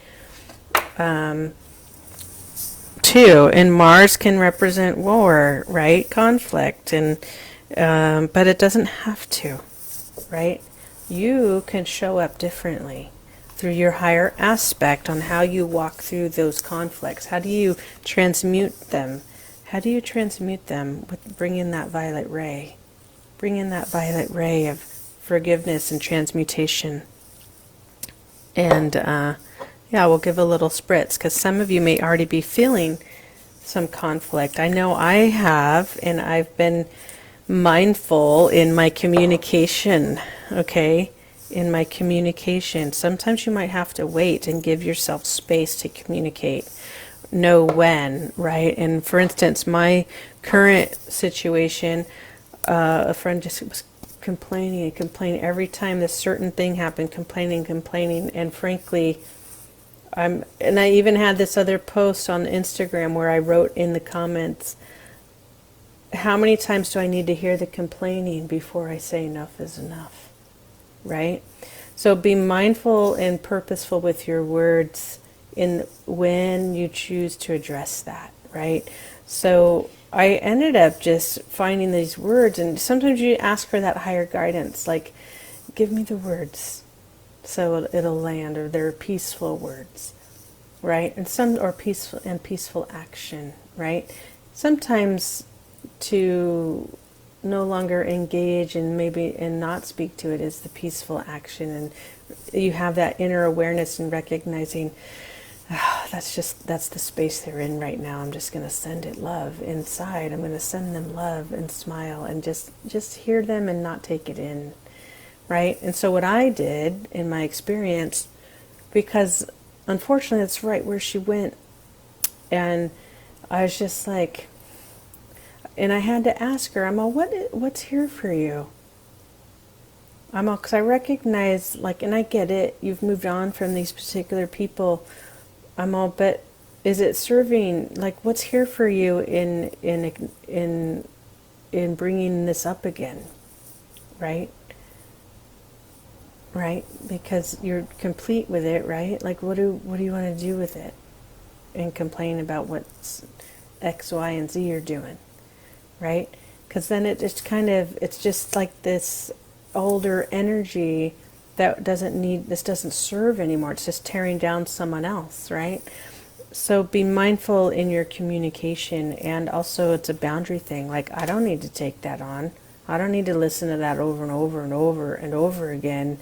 too. And Mars can represent war, right? Conflict, and but it doesn't have to, right? You can show up differently through your higher aspect on how you walk through those conflicts. How do you transmute them? How do you transmute them with bringing that violet ray? Bring in that violet ray of forgiveness and transmutation. And yeah, we'll give a little spritz because some of you may already be feeling some conflict. I know I have, and I've been mindful in my communication, okay? In my communication. Sometimes you might have to wait and give yourself space to communicate. Know when, right? And for instance, my current situation, a friend just was complaining and complaining every time this certain thing happened, complaining, and frankly, and I even had this other post on Instagram where I wrote in the comments, how many times do I need to hear the complaining before I say enough is enough? Right? So be mindful and purposeful with your words in when you choose to address that, right? So I ended up just finding these words, and sometimes you ask for that higher guidance, like, give me the words so it'll land, or they're peaceful words, right? And some or peaceful action, right? Sometimes to no longer engage and maybe and not speak to it is the peaceful action, and you have that inner awareness and recognizing that's the space they're in right now. I'm just going to send it love inside. I'm going to send them love and smile and just hear them and not take it in, right? And so what I did in my experience, because unfortunately that's right where she went, and I was just like, and I had to ask her, I'm all, what's here for you? I'm all, because I recognize, like, and I get it, you've moved on from these particular people. I'm all, but is it serving, like, what's here for you in bringing this up again, right? Right? Because you're complete with it, right? Like, what do you want to do with it? And complain about what's X, Y, and Z you're doing. Right? Because then it's just like this older energy that doesn't serve anymore. It's just tearing down someone else, right? So be mindful in your communication, and also it's a boundary thing. Like, I don't need to take that on. I don't need to listen to that over and over and over and over again.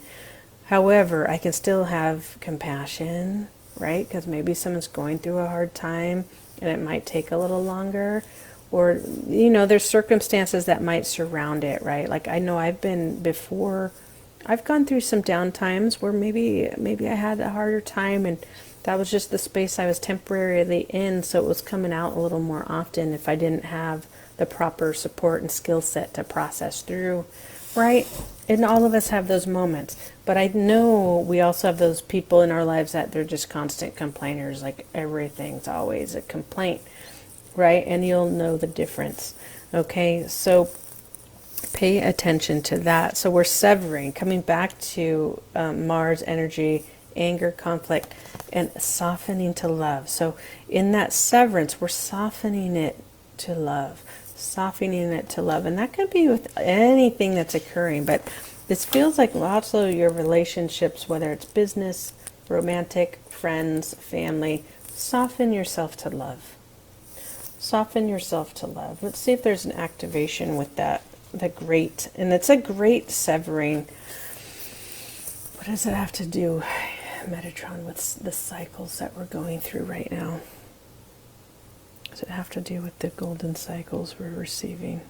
However, I can still have compassion, right? Because maybe someone's going through a hard time and it might take a little longer. Or, there's circumstances that might surround it, right? Like, I know I've gone through some down times where maybe I had a harder time, and that was just the space I was temporarily in, so it was coming out a little more often if I didn't have the proper support and skill set to process through, right? And all of us have those moments. But I know we also have those people in our lives that they're just constant complainers, like everything's always a complaint. Right? And you'll know the difference. Okay, so pay attention to that. So we're severing, coming back to Mars energy, anger, conflict, and softening to love. So in that severance, we're softening it to love. Softening it to love. And that could be with anything that's occurring. But this feels like lots of your relationships, whether it's business, romantic, friends, family, soften yourself to love. Soften yourself to love. Let's see if there's an activation with that. And it's a great severing. What does it have to do, Metatron, with the cycles that we're going through right now? Does it have to do with the golden cycles we're receiving?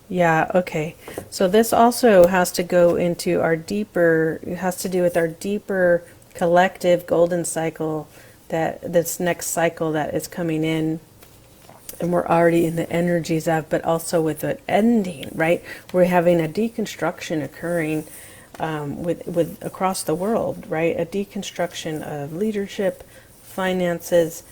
Yeah, okay. So this also has to go into our deeper, it has to do with our deeper collective golden cycle, that this next cycle that is coming in, and we're already in the energies of, but also with an ending, right? We're having a deconstruction occurring with across the world, right? A deconstruction of leadership, finances,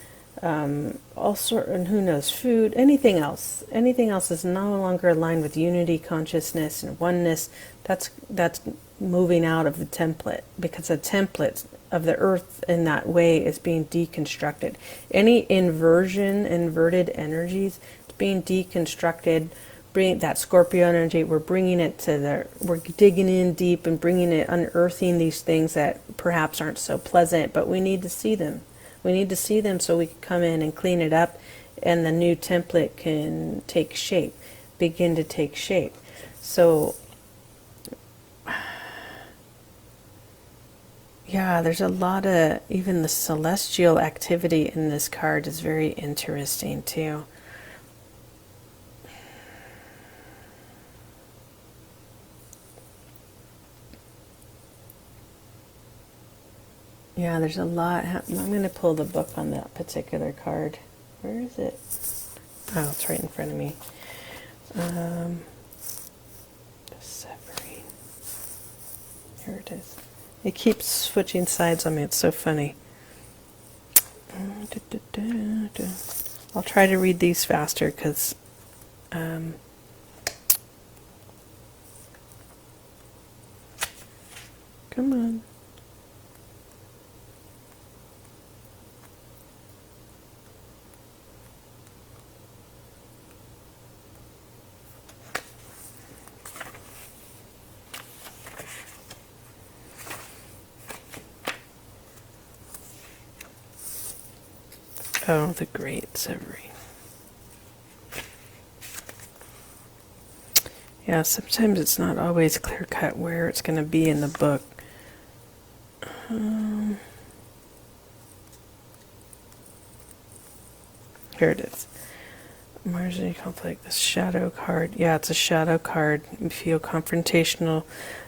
all sort, and who knows, food, anything else is no longer aligned with unity, consciousness, and oneness. That's moving out of the template, because the template of the earth in that way is being deconstructed. Any inverted energies, it's being deconstructed. Bring that Scorpio energy, we're bringing it to we're digging in deep and bringing it, unearthing these things that perhaps aren't so pleasant, but we need to see them. We need to see them so we can come in and clean it up, and the new template can take shape, begin to take shape. So, yeah, there's a lot of, even the celestial activity in this card is very interesting too. Yeah, there's a lot. I'm going to pull the book on that particular card. Where is it? Oh, it's right in front of me. Um, Severing. Here it is. It keeps switching sides on me. It's so funny. I'll try to read these faster because come on. Oh, the great Severing. Yeah, sometimes it's not always clear cut where it's going to be in the book. Here it is. Mars in conflict. This shadow card. Yeah, it's a shadow card. You feel confrontational.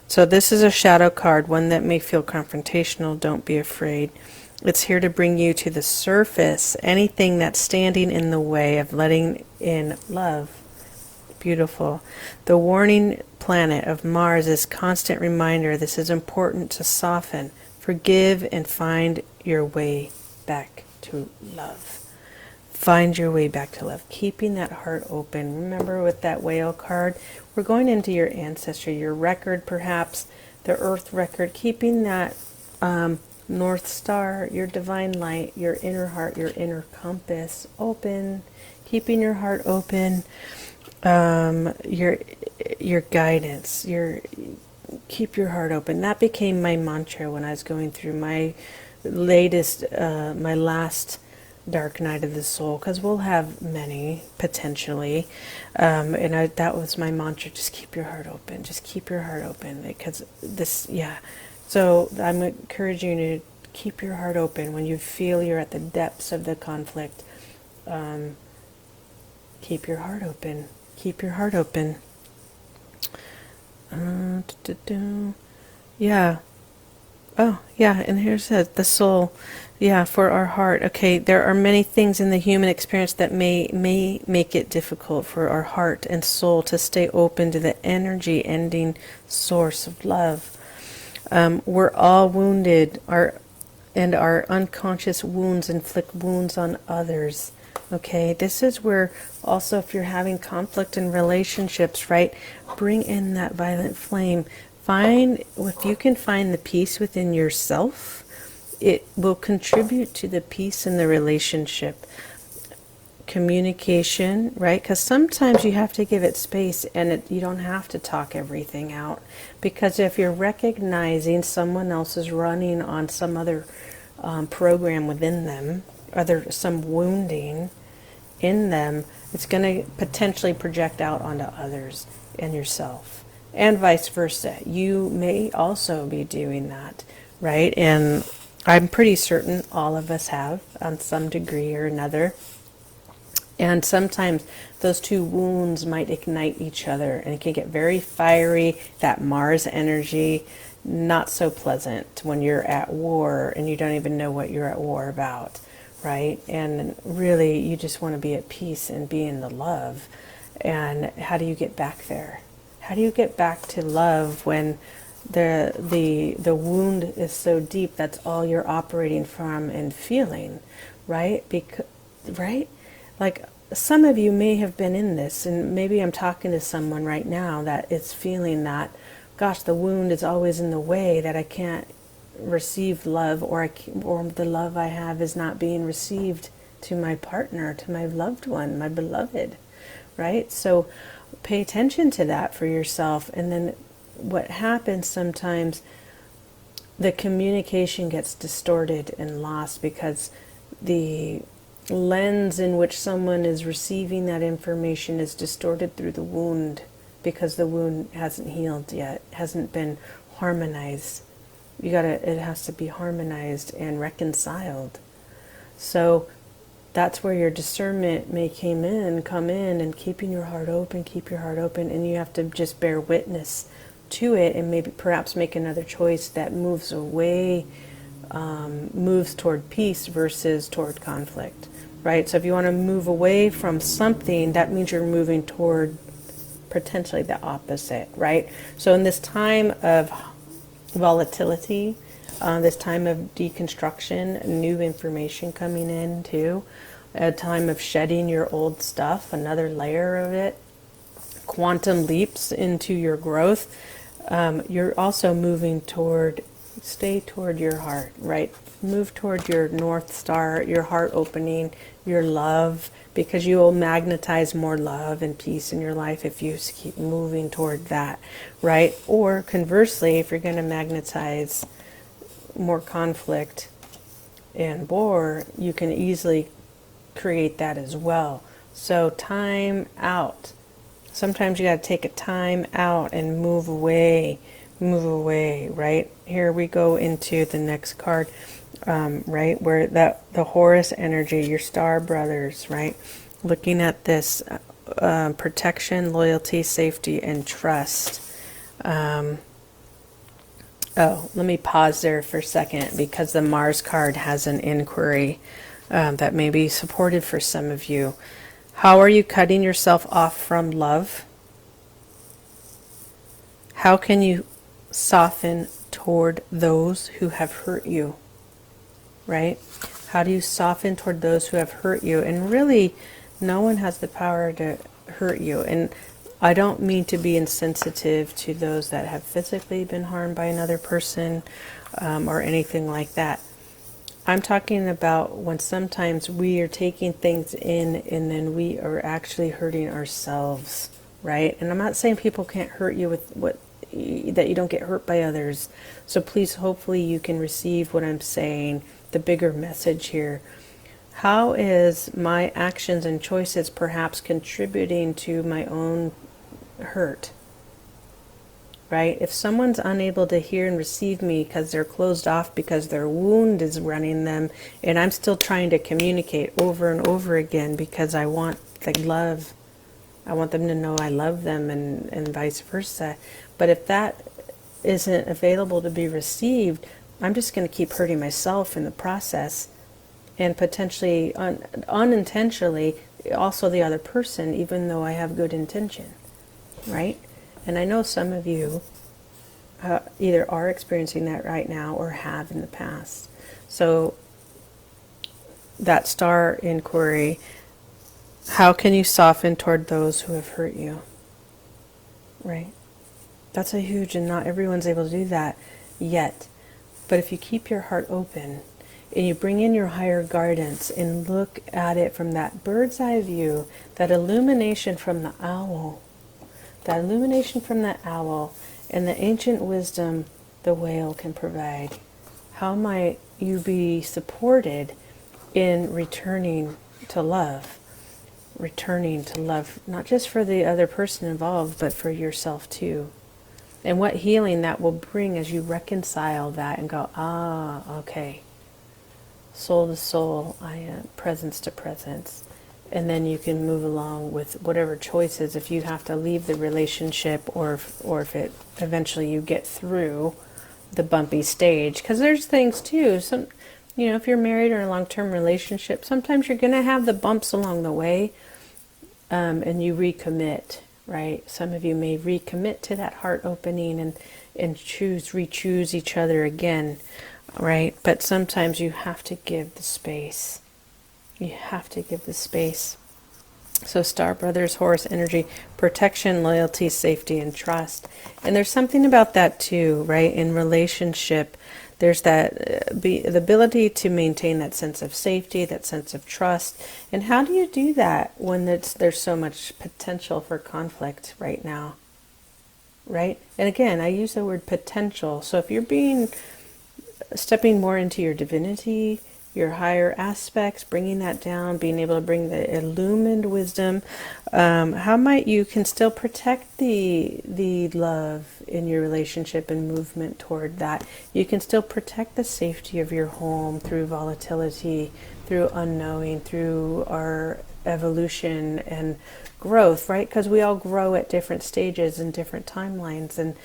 So this is a shadow card, one that may feel confrontational. Don't be afraid. It's here to bring you to the surface. Anything that's standing in the way of letting in love. Beautiful. The warning planet of Mars is constant reminder. This is important to soften, forgive, and find your way back to love. Find your way back to love. Keeping that heart open. Remember with that whale card, we're going into your ancestry, your record perhaps, the earth record, keeping that North Star, your divine light, your inner heart, your inner compass open, keeping your heart open, your guidance, keep your heart open. That became my mantra when I was going through my last dark night of the soul, because we'll have many potentially, that was my mantra. Just keep your heart open. Just keep your heart open, because So I'm encouraging you to keep your heart open when you feel you're at the depths of the conflict. Keep your heart open. Keep your heart open. Yeah. Oh, yeah, and here's the soul. Yeah, for our heart. Okay, there are many things in the human experience that may make it difficult for our heart and soul to stay open to the energy ending source of love. We're all wounded, and our unconscious wounds inflict wounds on others. Okay, this is where also, if you're having conflict in relationships, right, bring in that violet flame. If you can find the peace within yourself, it will contribute to the peace in the relationship. Communication, right? Because sometimes you have to give it space, and you don't have to talk everything out. Because if you're recognizing someone else is running on some other program within them, some wounding in them, it's going to potentially project out onto others and yourself, and vice versa. You may also be doing that, right? And I'm pretty certain all of us have, on some degree or another. And sometimes those two wounds might ignite each other, and it can get very fiery, that Mars energy, not so pleasant when you're at war and you don't even know what you're at war about, right? And really, you just want to be at peace and be in the love. And how do you get back there? How do you get back to love when the wound is so deep? That's all you're operating from and feeling, right? Right? Like, some of you may have been in this, and maybe I'm talking to someone right now that is feeling that, gosh, the wound is always in the way, that I can't receive love, or the love I have is not being received to my partner, to my loved one, my beloved, right? So pay attention to that for yourself. And then what happens sometimes, the communication gets distorted and lost because the lens in which someone is receiving that information is distorted through the wound, because the wound hasn't healed yet, hasn't been harmonized. It has to be harmonized and reconciled. So that's where your discernment may come in, and keeping your heart open, keep your heart open, and you have to just bear witness to it, and maybe perhaps make another choice that moves away, moves toward peace versus toward conflict, right? So if you want to move away from something, that means you're moving toward potentially the opposite, right? So in this time of volatility, this time of deconstruction, new information coming in too, a time of shedding your old stuff, another layer of it, quantum leaps into your growth, you're also moving toward, stay toward your heart, right? Move toward your North Star, your heart opening, your love, because you will magnetize more love and peace in your life if you keep moving toward that, right? Or conversely, if you're going to magnetize more conflict and war, you can easily create that as well. So time out. Sometimes you got to take a time out and move away, right? Here we go into the next card, right? Where the Horus energy, your star brothers, right? Looking at this protection, loyalty, safety, and trust. Oh, let me pause there for a second, because the Mars card has an inquiry that may be supported for some of you. How are you cutting yourself off from love? How can you soften toward those who have hurt you? Right? How do you soften toward those who have hurt you? And really, no one has the power to hurt you. And I don't mean to be insensitive to those that have physically been harmed by another person, or anything like that. I'm talking about when sometimes we are taking things in and then we are actually hurting ourselves, right? And I'm not saying people can't hurt you with that you don't get hurt by others. So please, hopefully you can receive what I'm saying, the bigger message here. How is my actions and choices perhaps contributing to my own hurt? Right? If someone's unable to hear and receive me because they're closed off, because their wound is running them, and I'm still trying to communicate over and over again because I want the love, I want them to know I love them, and vice versa. But if that isn't available to be received, I'm just going to keep hurting myself in the process, and potentially unintentionally also the other person, even though I have good intention, right? And I know some of you either are experiencing that right now or have in the past. So that star inquiry, how can you soften toward those who have hurt you? Right? That's a huge, and not everyone's able to do that yet. But if you keep your heart open and you bring in your higher guidance and look at it from that bird's eye view, that illumination from the owl, and the ancient wisdom the whale can provide, how might you be supported in returning to love? Returning to love, not just for the other person involved, but for yourself too. And what healing that will bring as you reconcile that and go, okay, soul to soul, presence to presence. and then you can move along with whatever choices if you have to leave the relationship, or if it eventually you get through the bumpy stage. Because there's things too, if you're married or in a long-term relationship, sometimes you're going to have the bumps along the way, and you recommit, right? Some of you may recommit to that heart opening and re-choose each other again, right? But sometimes you have to give the space. You have to give the space. So Star Brothers, Horus energy, protection, loyalty, safety, and trust. And there's something about that too, right? In relationship, there's that the ability to maintain that sense of safety, that sense of trust. And how do you do that when there's so much potential for conflict right now, right? And again, I use the word potential. So if you're stepping more into your divinity, your higher aspects, bringing that down, being able to bring the illumined wisdom, how might you can still protect the love in your relationship and movement toward that. You can still protect the safety of your home through volatility, through unknowing, through our evolution and growth, right? Because we all grow at different stages and different timelines. And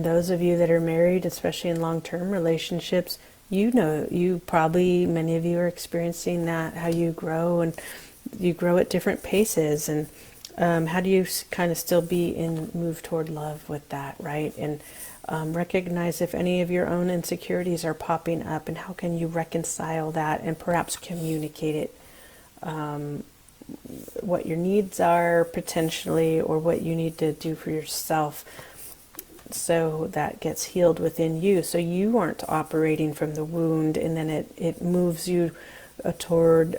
those of you that are married, especially in long-term relationships, many of you are experiencing that, how you grow, and you grow at different paces. And how do you kind of still move toward love with that, right? And recognize if any of your own insecurities are popping up, and how can you reconcile that and perhaps communicate it, what your needs are potentially, or what you need to do for yourself, so that gets healed within you, so you aren't operating from the wound, and then it moves you toward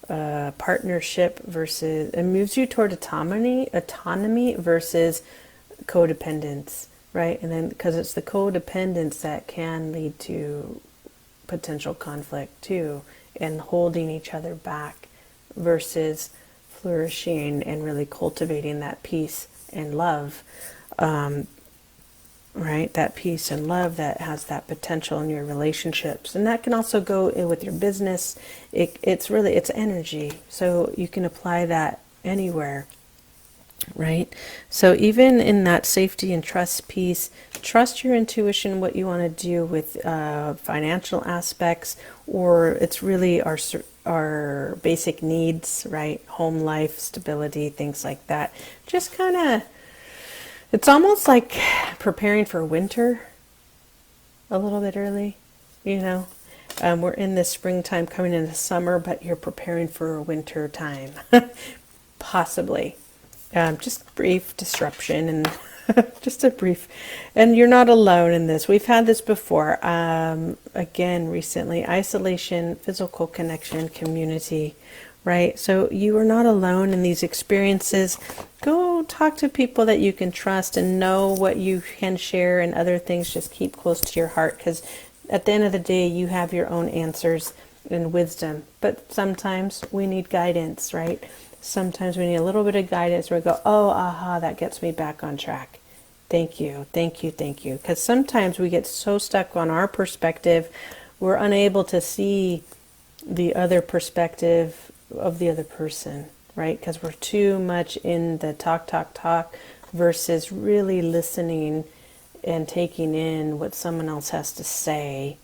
partnership versus, it moves you toward autonomy versus codependence, right? And then because it's the codependence that can lead to potential conflict too, and holding each other back versus flourishing and really cultivating that peace and love. Right, that peace and love that has that potential in your relationships. And that can also go in with your business. It's energy, so you can apply that anywhere, right? So even in that safety and trust piece, trust your intuition, what you want to do with financial aspects, or it's really our basic needs, right? Home life, stability, things like that. Just kind of, it's almost like preparing for winter a little bit early, We're in the springtime coming into summer, but you're preparing for winter time, possibly. Just brief disruption and just a brief, and you're not alone in this. We've had this before. Again, recently, isolation, physical connection, community, right? So you are not alone in these experiences. Go talk to people that you can trust and know what you can share, and other things just keep close to your heart, because at the end of the day, you have your own answers and wisdom. But sometimes we need guidance, right? Sometimes we need a little bit of guidance where we go, oh, aha, that gets me back on track. Thank you, thank you, thank you. Because sometimes we get so stuck on our perspective, we're unable to see the other perspective of the other person, right? Because we're too much in the talk versus really listening and taking in what someone else has to say,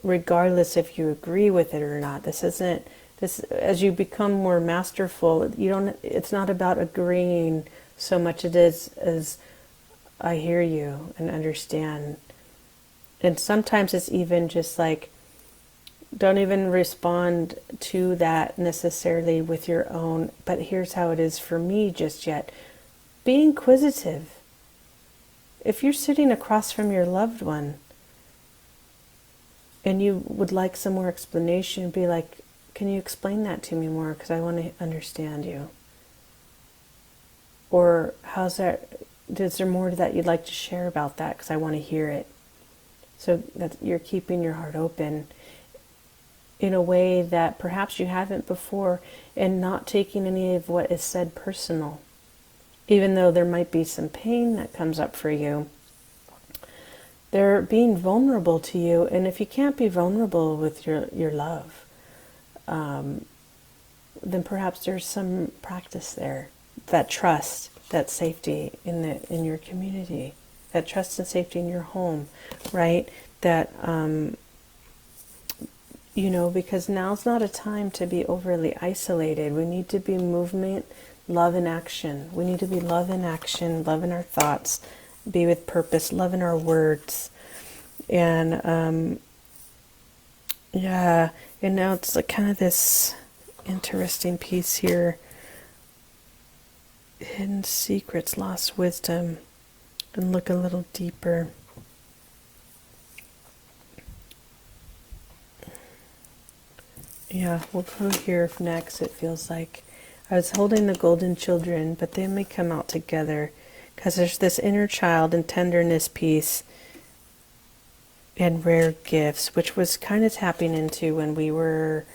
regardless if you agree with it or not. As you become more masterful, it's not about agreeing so much as I hear you and understand. And sometimes it's even just like, don't even respond to that necessarily with your own, but here's how it is for me just yet. Be inquisitive. If you're sitting across from your loved one and you would like some more explanation, be like, can you explain that to me more? Because I want to understand you. Or is there more to that you'd like to share about that? Because I want to hear it. So that you're keeping your heart open in a way that perhaps you haven't before, and not taking any of what is said personal. Even though there might be some pain that comes up for you, they're being vulnerable to you. And if you can't be vulnerable with your love, then perhaps there's some practice there. That trust, that safety in your community, that trust and safety in your home, right? That because now's not a time to be overly isolated. We need to be movement, love in action. We need to be love in action, love in our thoughts, be with purpose, love in our words. And yeah, and now it's like kind of this interesting piece here. Hidden secrets, lost wisdom, and look a little deeper. Yeah, we'll put here next. It feels like I was holding the golden children, but they may come out together because there's this inner child and tenderness piece and rare gifts, which was kind of tapping into when we were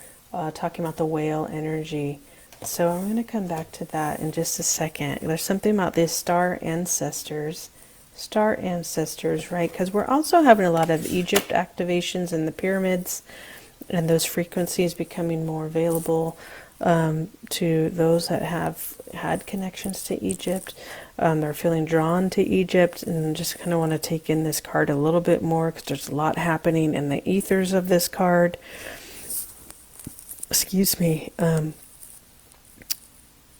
talking about the whale energy. So I'm going to come back to that in just a second. There's something about these star ancestors, right? Because we're also having a lot of Egypt activations in the pyramids, and those frequencies becoming more available to those that have had connections to Egypt. They're feeling drawn to Egypt, and just kind of want to take in this card a little bit more because there's a lot happening in the ethers of this card. Excuse me.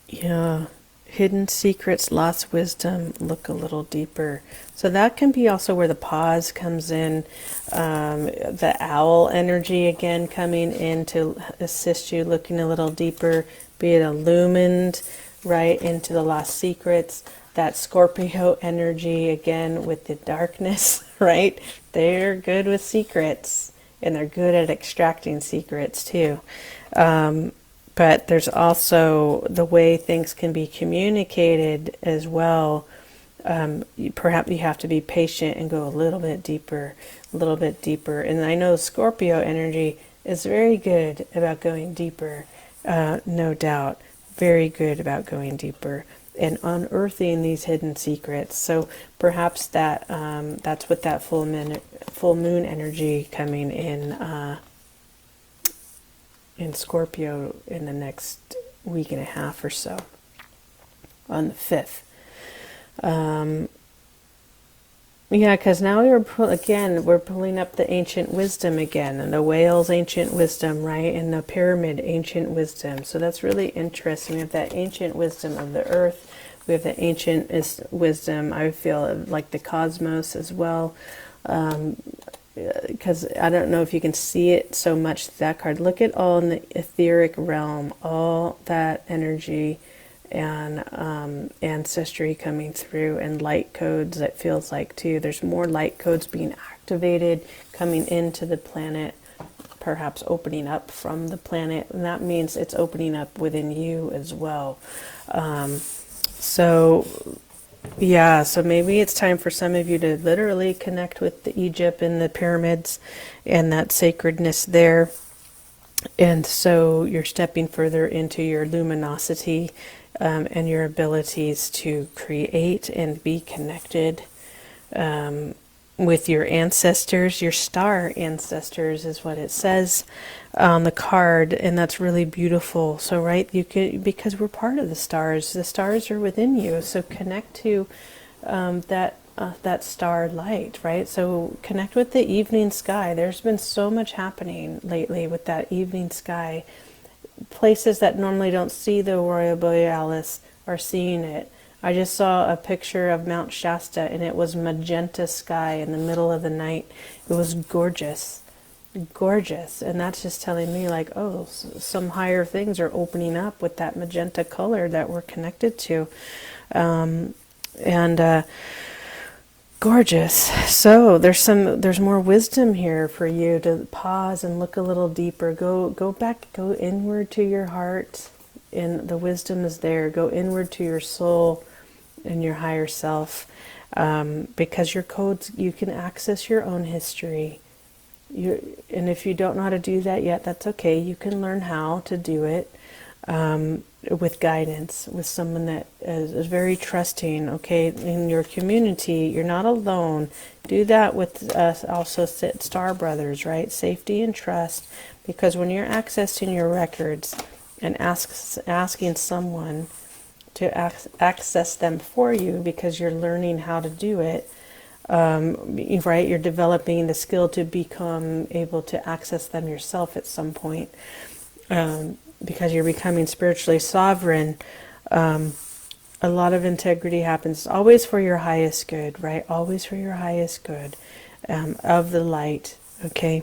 Yeah. Hidden secrets, lost wisdom, look a little deeper. So that can be also where the pause comes in. The owl energy again coming in to assist you looking a little deeper, be it illumined right into the lost secrets. That Scorpio energy again with the darkness, right? They're good with secrets, and they're good at extracting secrets too. But there's also the way things can be communicated as well. Perhaps you have to be patient and go a little bit deeper. And I know Scorpio energy is very good about going deeper, no doubt. Very good about going deeper and unearthing these hidden secrets. So perhaps that's what that full moon energy coming in Scorpio in the next week and a half or so, on the 5th. Yeah, because now we're pulling up the ancient wisdom again, and the whale's ancient wisdom, right, and the pyramid ancient wisdom. So that's really interesting. We have that ancient wisdom of the earth. We have the ancient wisdom, I feel, like the cosmos as well. Because I don't know if you can see it so much, that card. Look at all in the etheric realm, all that energy and ancestry coming through, and light codes, it feels like too. There's more light codes being activated, coming into the planet, perhaps opening up from the planet, and that means it's opening up within you as well. Yeah, so maybe it's time for some of you to literally connect with the Egypt and the pyramids and that sacredness there. And so you're stepping further into your luminosity and your abilities to create and be connected with your ancestors. Your star ancestors is what it says on the card, and that's really beautiful. So right, you can, because we're part of the stars are within you, so connect to that star light, right? So connect with the evening sky. There's been so much happening lately with that evening sky. Places that normally don't see the aurora borealis are seeing it. I just saw a picture of Mount Shasta, and it was magenta sky in the middle of the night. It was gorgeous, and that's just telling me, like, oh, some higher things are opening up with that magenta color that we're connected to, and gorgeous. So there's more wisdom here for you to pause and look a little deeper. Go back, go inward to your heart, and the wisdom is there. Go inward to your soul and your higher self, because your codes, you can access your own history. And if you don't know how to do that yet, that's okay. You can learn how to do it with guidance, with someone that is very trusting, okay, in your community. You're not alone. Do that with also star brothers, right? Safety and trust, Because when you're accessing your records and asking someone to access them for you because you're learning how to do it, right? You're developing the skill to become able to access them yourself at some point, because you're becoming spiritually sovereign. A lot of integrity happens, always for your highest good, right? Always for your highest good, of the light, okay?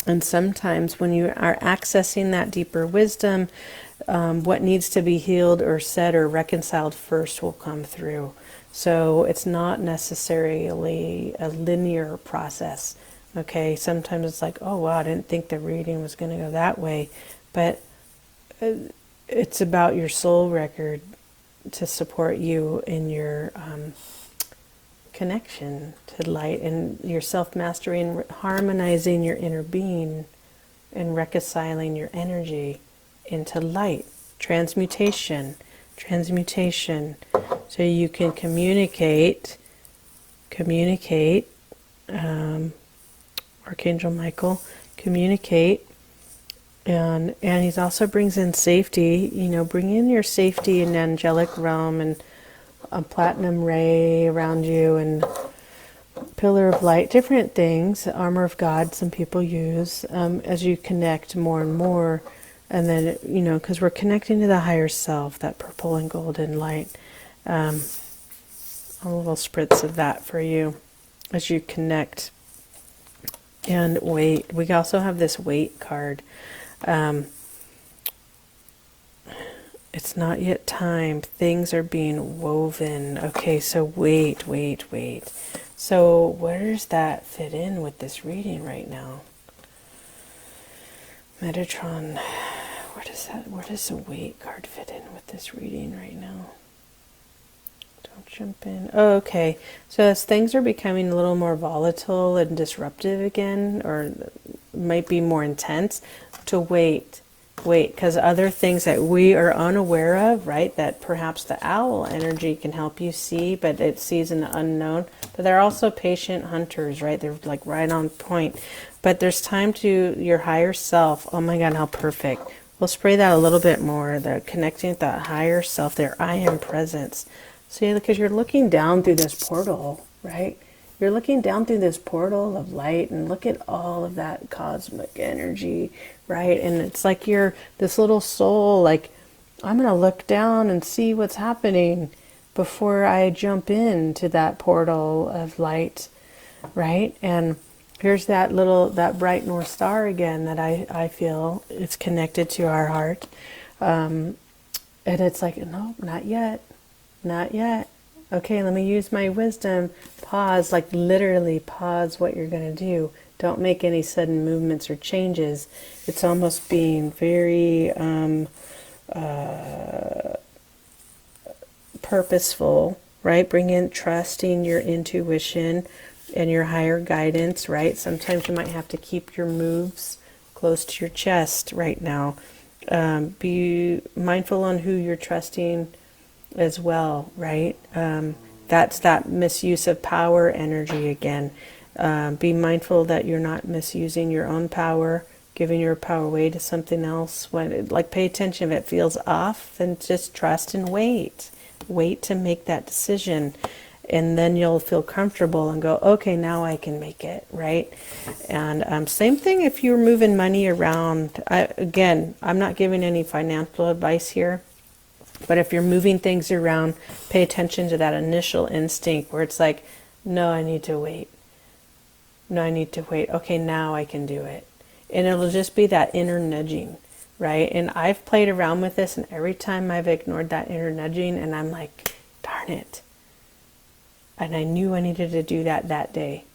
And sometimes when you are accessing that deeper wisdom, what needs to be healed or said or reconciled first will come through. So it's not necessarily a linear process, okay? Sometimes it's like, oh wow, I didn't think the reading was going to go that way. But it's about your soul record to support you in your connection to light and your self-mastery and harmonizing your inner being and reconciling your energy into light. Transmutation. So you can communicate, Archangel Michael, communicate. And he also brings in safety, bring in your safety in the angelic realm, and a platinum ray around you, and pillar of light, different things, armor of God some people use, as you connect more and more. And then, because we're connecting to the higher self, that purple and golden light. A little spritz of that for you as you connect. And wait, we also have this wait card. It's not yet time. Things are being woven. Okay, so wait. So where does that fit in with this reading right now? Metatron, where does the wait card fit in with this reading right now? Don't jump in. Oh, okay. So as things are becoming a little more volatile and disruptive again, or might be more intense, to wait, because other things that we are unaware of, right, that perhaps the owl energy can help you see, but it sees in the unknown. But they're also patient hunters, right? They're like right on point. But there's time to your higher self. Oh my God, how perfect. We'll spray that a little bit more. The connecting with that higher self, their I am presence. See, because you're looking down through this portal, right? You're looking down through this portal of light, and look at all of that cosmic energy, right? And it's like you're this little soul, like, I'm going to look down and see what's happening before I jump into that portal of light, right? And here's that bright North Star again that I feel it's connected to our heart. And it's like, no, not yet. Okay, let me use my wisdom. Pause, like literally pause what you're going to do. Don't make any sudden movements or changes. It's almost being very purposeful, right? Bring in trusting your intuition and your higher guidance, right? Sometimes you might have to keep your moves close to your chest right now. Be mindful on who you're trusting as well, right? That's that misuse of power energy again. Be mindful that you're not misusing your own power, giving your power away to something else. Pay attention if it feels off, then just trust and wait. Wait to make that decision, and then you'll feel comfortable and go, okay, now I can make it, right? And same thing if you're moving money around. I'm not giving any financial advice here. But if you're moving things around, pay attention to that initial instinct where it's like, no, I need to wait. Okay, now I can do it. And it'll just be that inner nudging, right? And I've played around with this, and every time I've ignored that inner nudging, and I'm like, darn it. And I knew I needed to do that day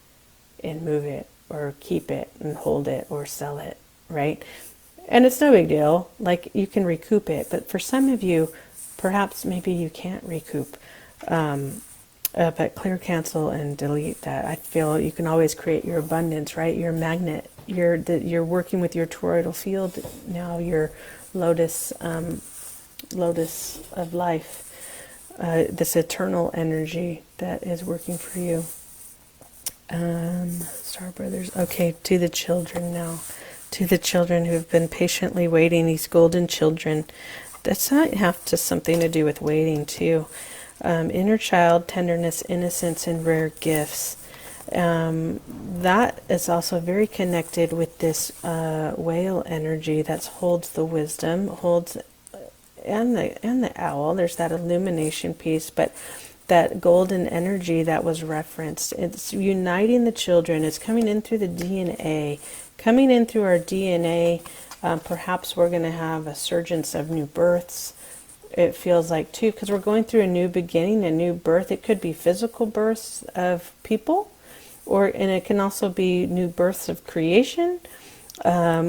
and move it or keep it and hold it or sell it, right? And it's no big deal. Like, you can recoup it. But for some of you, perhaps maybe you can't recoup. But clear, cancel, and delete that. I feel you can always create your abundance, right? Your magnet. You're working with your toroidal field now. Your lotus of life. This eternal energy that is working for you. Star Brothers. Okay, to the children now. to the children who have been patiently waiting, these golden children. That's not have to something to do with waiting too. Inner child, tenderness, innocence, and rare gifts. That is also very connected with this whale energy that holds the wisdom, holds and the owl. There's that illumination piece, but that golden energy that was referenced, it's uniting the children. It's coming in through the DNA, coming in through our DNA. Perhaps we're going to have a surgence of new births. It feels like too, because we're going through a new beginning, a new birth. It could be physical births of people, and it can also be new births of creation,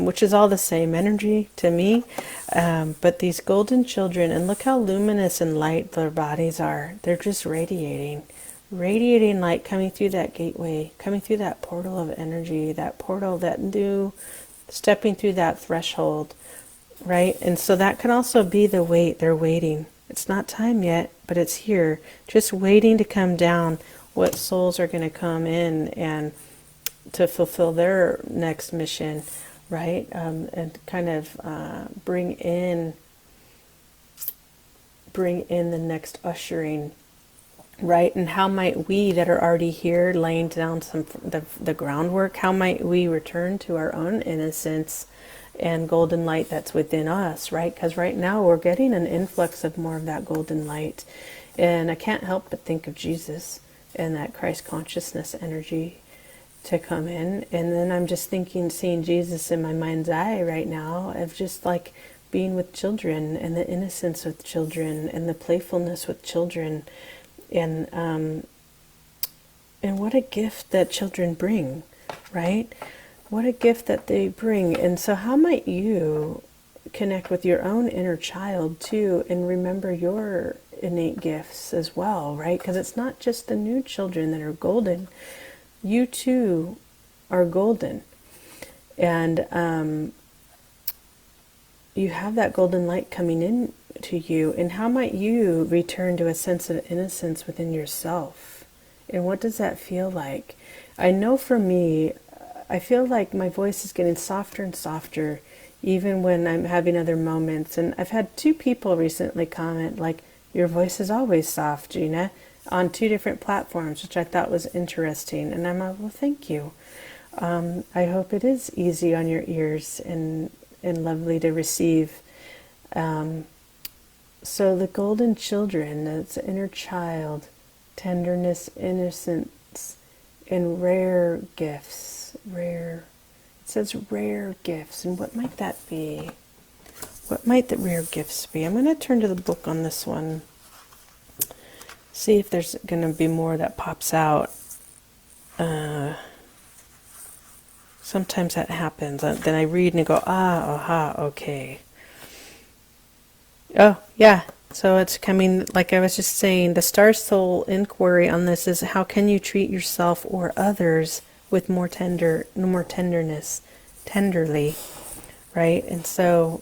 which is all the same energy to me. But these golden children, and look how luminous and light their bodies are. They're just radiating light, coming through that gateway, coming through that portal of energy, that portal, that new, stepping through that threshold, right? And so that can also be the wait. They're waiting. It's not time yet, but it's here, just waiting to come down. What souls are going to come in and to fulfill their next mission, right? And kind of bring in the next ushering, right? And how might we that are already here, laying down the groundwork, how might we return to our own innocence and golden light that's within us, right? Because right now we're getting an influx of more of that golden light, and I can't help but think of Jesus and that Christ consciousness energy to come in. And then I'm just seeing Jesus in my mind's eye right now, of just like being with children, and the innocence with children, and the playfulness with children, and what a gift that children bring, right? What a gift that they bring. And so how might you connect with your own inner child too, and remember your innate gifts as well, right? Because it's not just the new children that are golden. You too are golden. And you have that golden light coming in to you. And how might you return to a sense of innocence within yourself? And what does that feel like? I know for me, I feel like my voice is getting softer and softer, even when I'm having other moments. And I've had 2 people recently comment, like, your voice is always soft, Gina, on 2 different platforms, which I thought was interesting. And I'm like, well, thank you. I hope it is easy on your ears and lovely to receive. So the golden children, that's inner child, tenderness, innocence, and rare gifts. Rare. It says rare gifts. And what might that be? What might the rare gifts be? I'm going to turn to the book on this one. See if there's going to be more that pops out. Sometimes that happens. Then I read and I go, aha, okay. Oh, yeah. So it's coming, like I was just saying, the Star Soul inquiry on this is, how can you treat yourself or others with more tenderness, tenderly, right? And so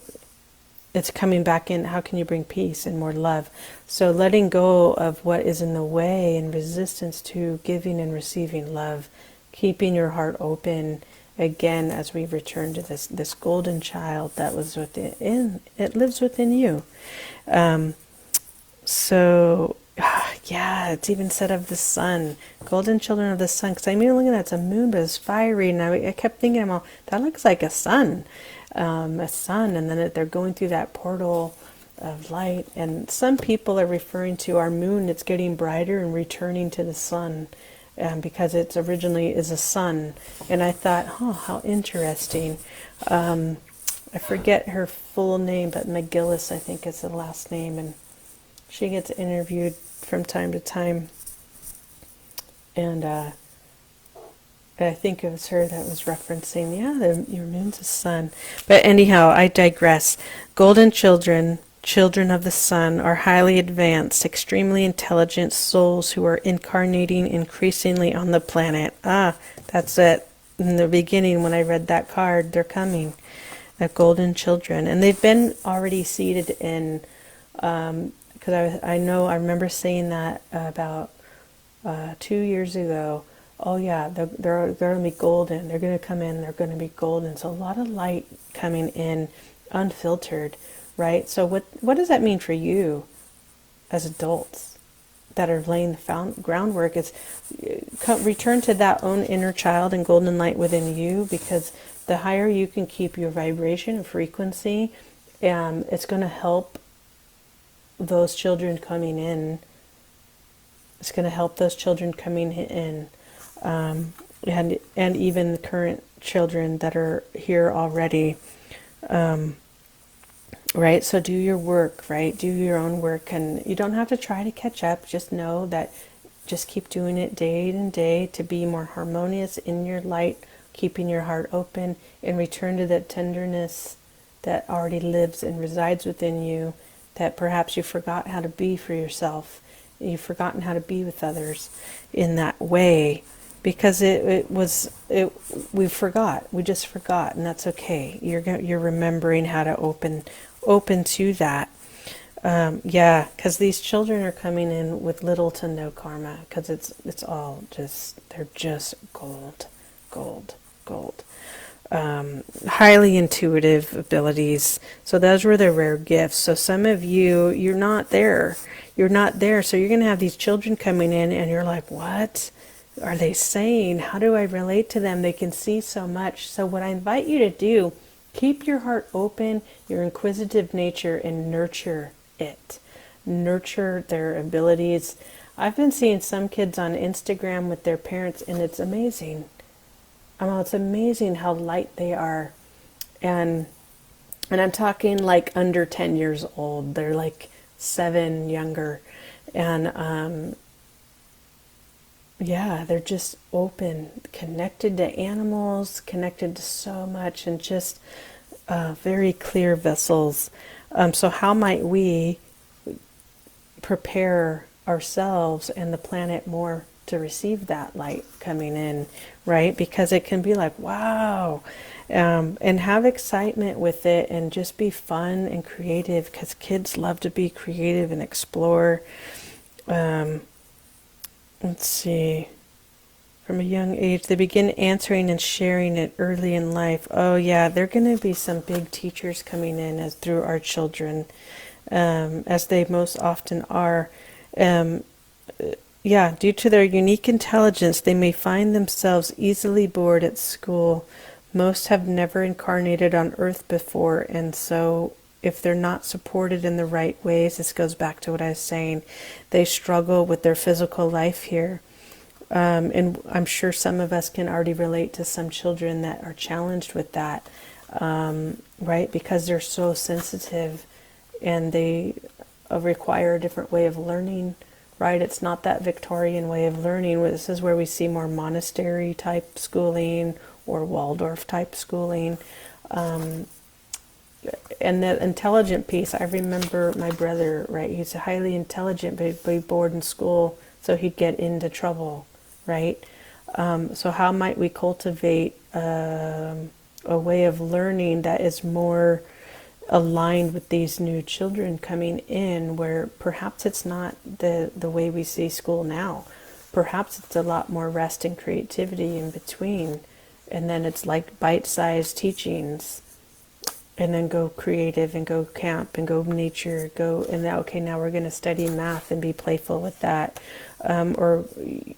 it's coming back in, how can you bring peace and more love? So letting go of what is in the way and resistance to giving and receiving love, keeping your heart open, again, as we return to this golden child that was within, it lives within you. So, yeah, it's even said of the sun, golden children of the sun, because I mean, looking at it's a moon, but it's fiery, and I kept thinking, well, that looks like a sun, and then they're going through that portal of light, and some people are referring to our moon, it's getting brighter and returning to the sun, because it's originally is a sun. And I thought, oh, how interesting. I forget her full name, but McGillis, I think, is the last name, and she gets interviewed from time to time. And I think it was her that was referencing, your moon's a sun. But anyhow, I digress. Golden children, children of the sun, are highly advanced, extremely intelligent souls who are incarnating increasingly on the planet. That's it. In the beginning, when I read that card, they're coming. The golden children. And they've been already seated in, because I remember saying that about 2 years ago, oh yeah, they're going to be golden. They're going to come in, they're going to be golden. So a lot of light coming in unfiltered, right? So what does that mean for you as adults that are laying the groundwork? Is return to that own inner child and golden light within you, because the higher you can keep your vibration and frequency, it's going to help those children coming in. It's going to help those children coming in, and even the current children that are here already. Right? So do your work, right? Do your own work, and you don't have to try to catch up. Just know that just keep doing it day and day to be more harmonious in your light, keeping your heart open, and return to that tenderness that already lives and resides within you, that perhaps you forgot how to be for yourself. You've forgotten how to be with others in that way, because we just forgot, and that's okay. You're remembering how to open to that. Yeah, because these children are coming in with little to no karma, because it's all just, they're just gold, gold, gold. Highly intuitive abilities. So those were the rare gifts. So some of you, you're not there. You're not there. So you're going to have these children coming in and you're like, what are they saying? How do I relate to them? They can see so much. So what I invite you to do, keep your heart open, your inquisitive nature, and nurture it. Nurture their abilities. I've been seeing some kids on Instagram with their parents, and it's amazing. It's amazing how light they are. And I'm talking like under 10 years old. They're like 7 younger. And yeah, they're just open, connected to animals, connected to so much, and just very clear vessels. So how might we prepare ourselves and the planet more to receive that light coming in, right? Because it can be like, wow, and have excitement with it, and just be fun and creative, because kids love to be creative and explore. Let's see. From a young age, they begin answering and sharing it early in life. Oh yeah, there are going to be some big teachers coming in as through our children, as they most often are. Yeah, due to their unique intelligence, they may find themselves easily bored at school. Most have never incarnated on Earth before, and so if they're not supported in the right ways, this goes back to what I was saying, they struggle with their physical life here. And I'm sure some of us can already relate to some children that are challenged with that, right? Because they're so sensitive, and they require a different way of learning, right? It's not that Victorian way of learning. This is where we see more monastery type schooling or Waldorf type schooling. And the intelligent piece, I remember my brother, right? He's highly intelligent, but he'd be bored in school, so he'd get into trouble, right? So how might we cultivate a way of learning that is more aligned with these new children coming in, where perhaps it's not the way we see school now. Perhaps it's a lot more rest and creativity in between, and then it's like bite-sized teachings, and then go creative and go camp and go nature, go, and now, okay, now we're going to study math and be playful with that. Or,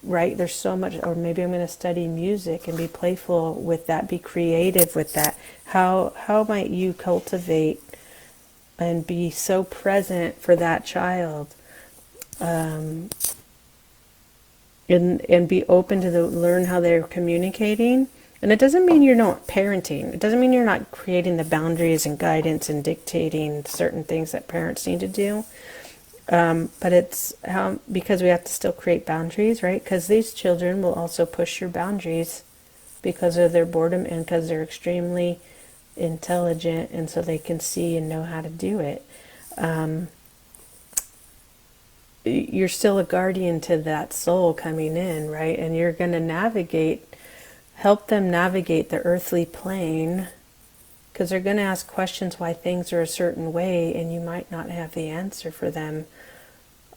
right, there's so much, or maybe I'm going to study music and be playful with that, be creative with that. How might you cultivate and be so present for that child, and be open to learn how they're communicating? And it doesn't mean you're not parenting. It doesn't mean you're not creating the boundaries and guidance and dictating certain things that parents need to do. But it's because we have to still create boundaries, right? Because these children will also push your boundaries because of their boredom and because they're extremely intelligent, and so they can see and know how to do it. You're still a guardian to that soul coming in, right? And you're going to help them navigate the earthly plane, because they're going to ask questions why things are a certain way, and you might not have the answer for them.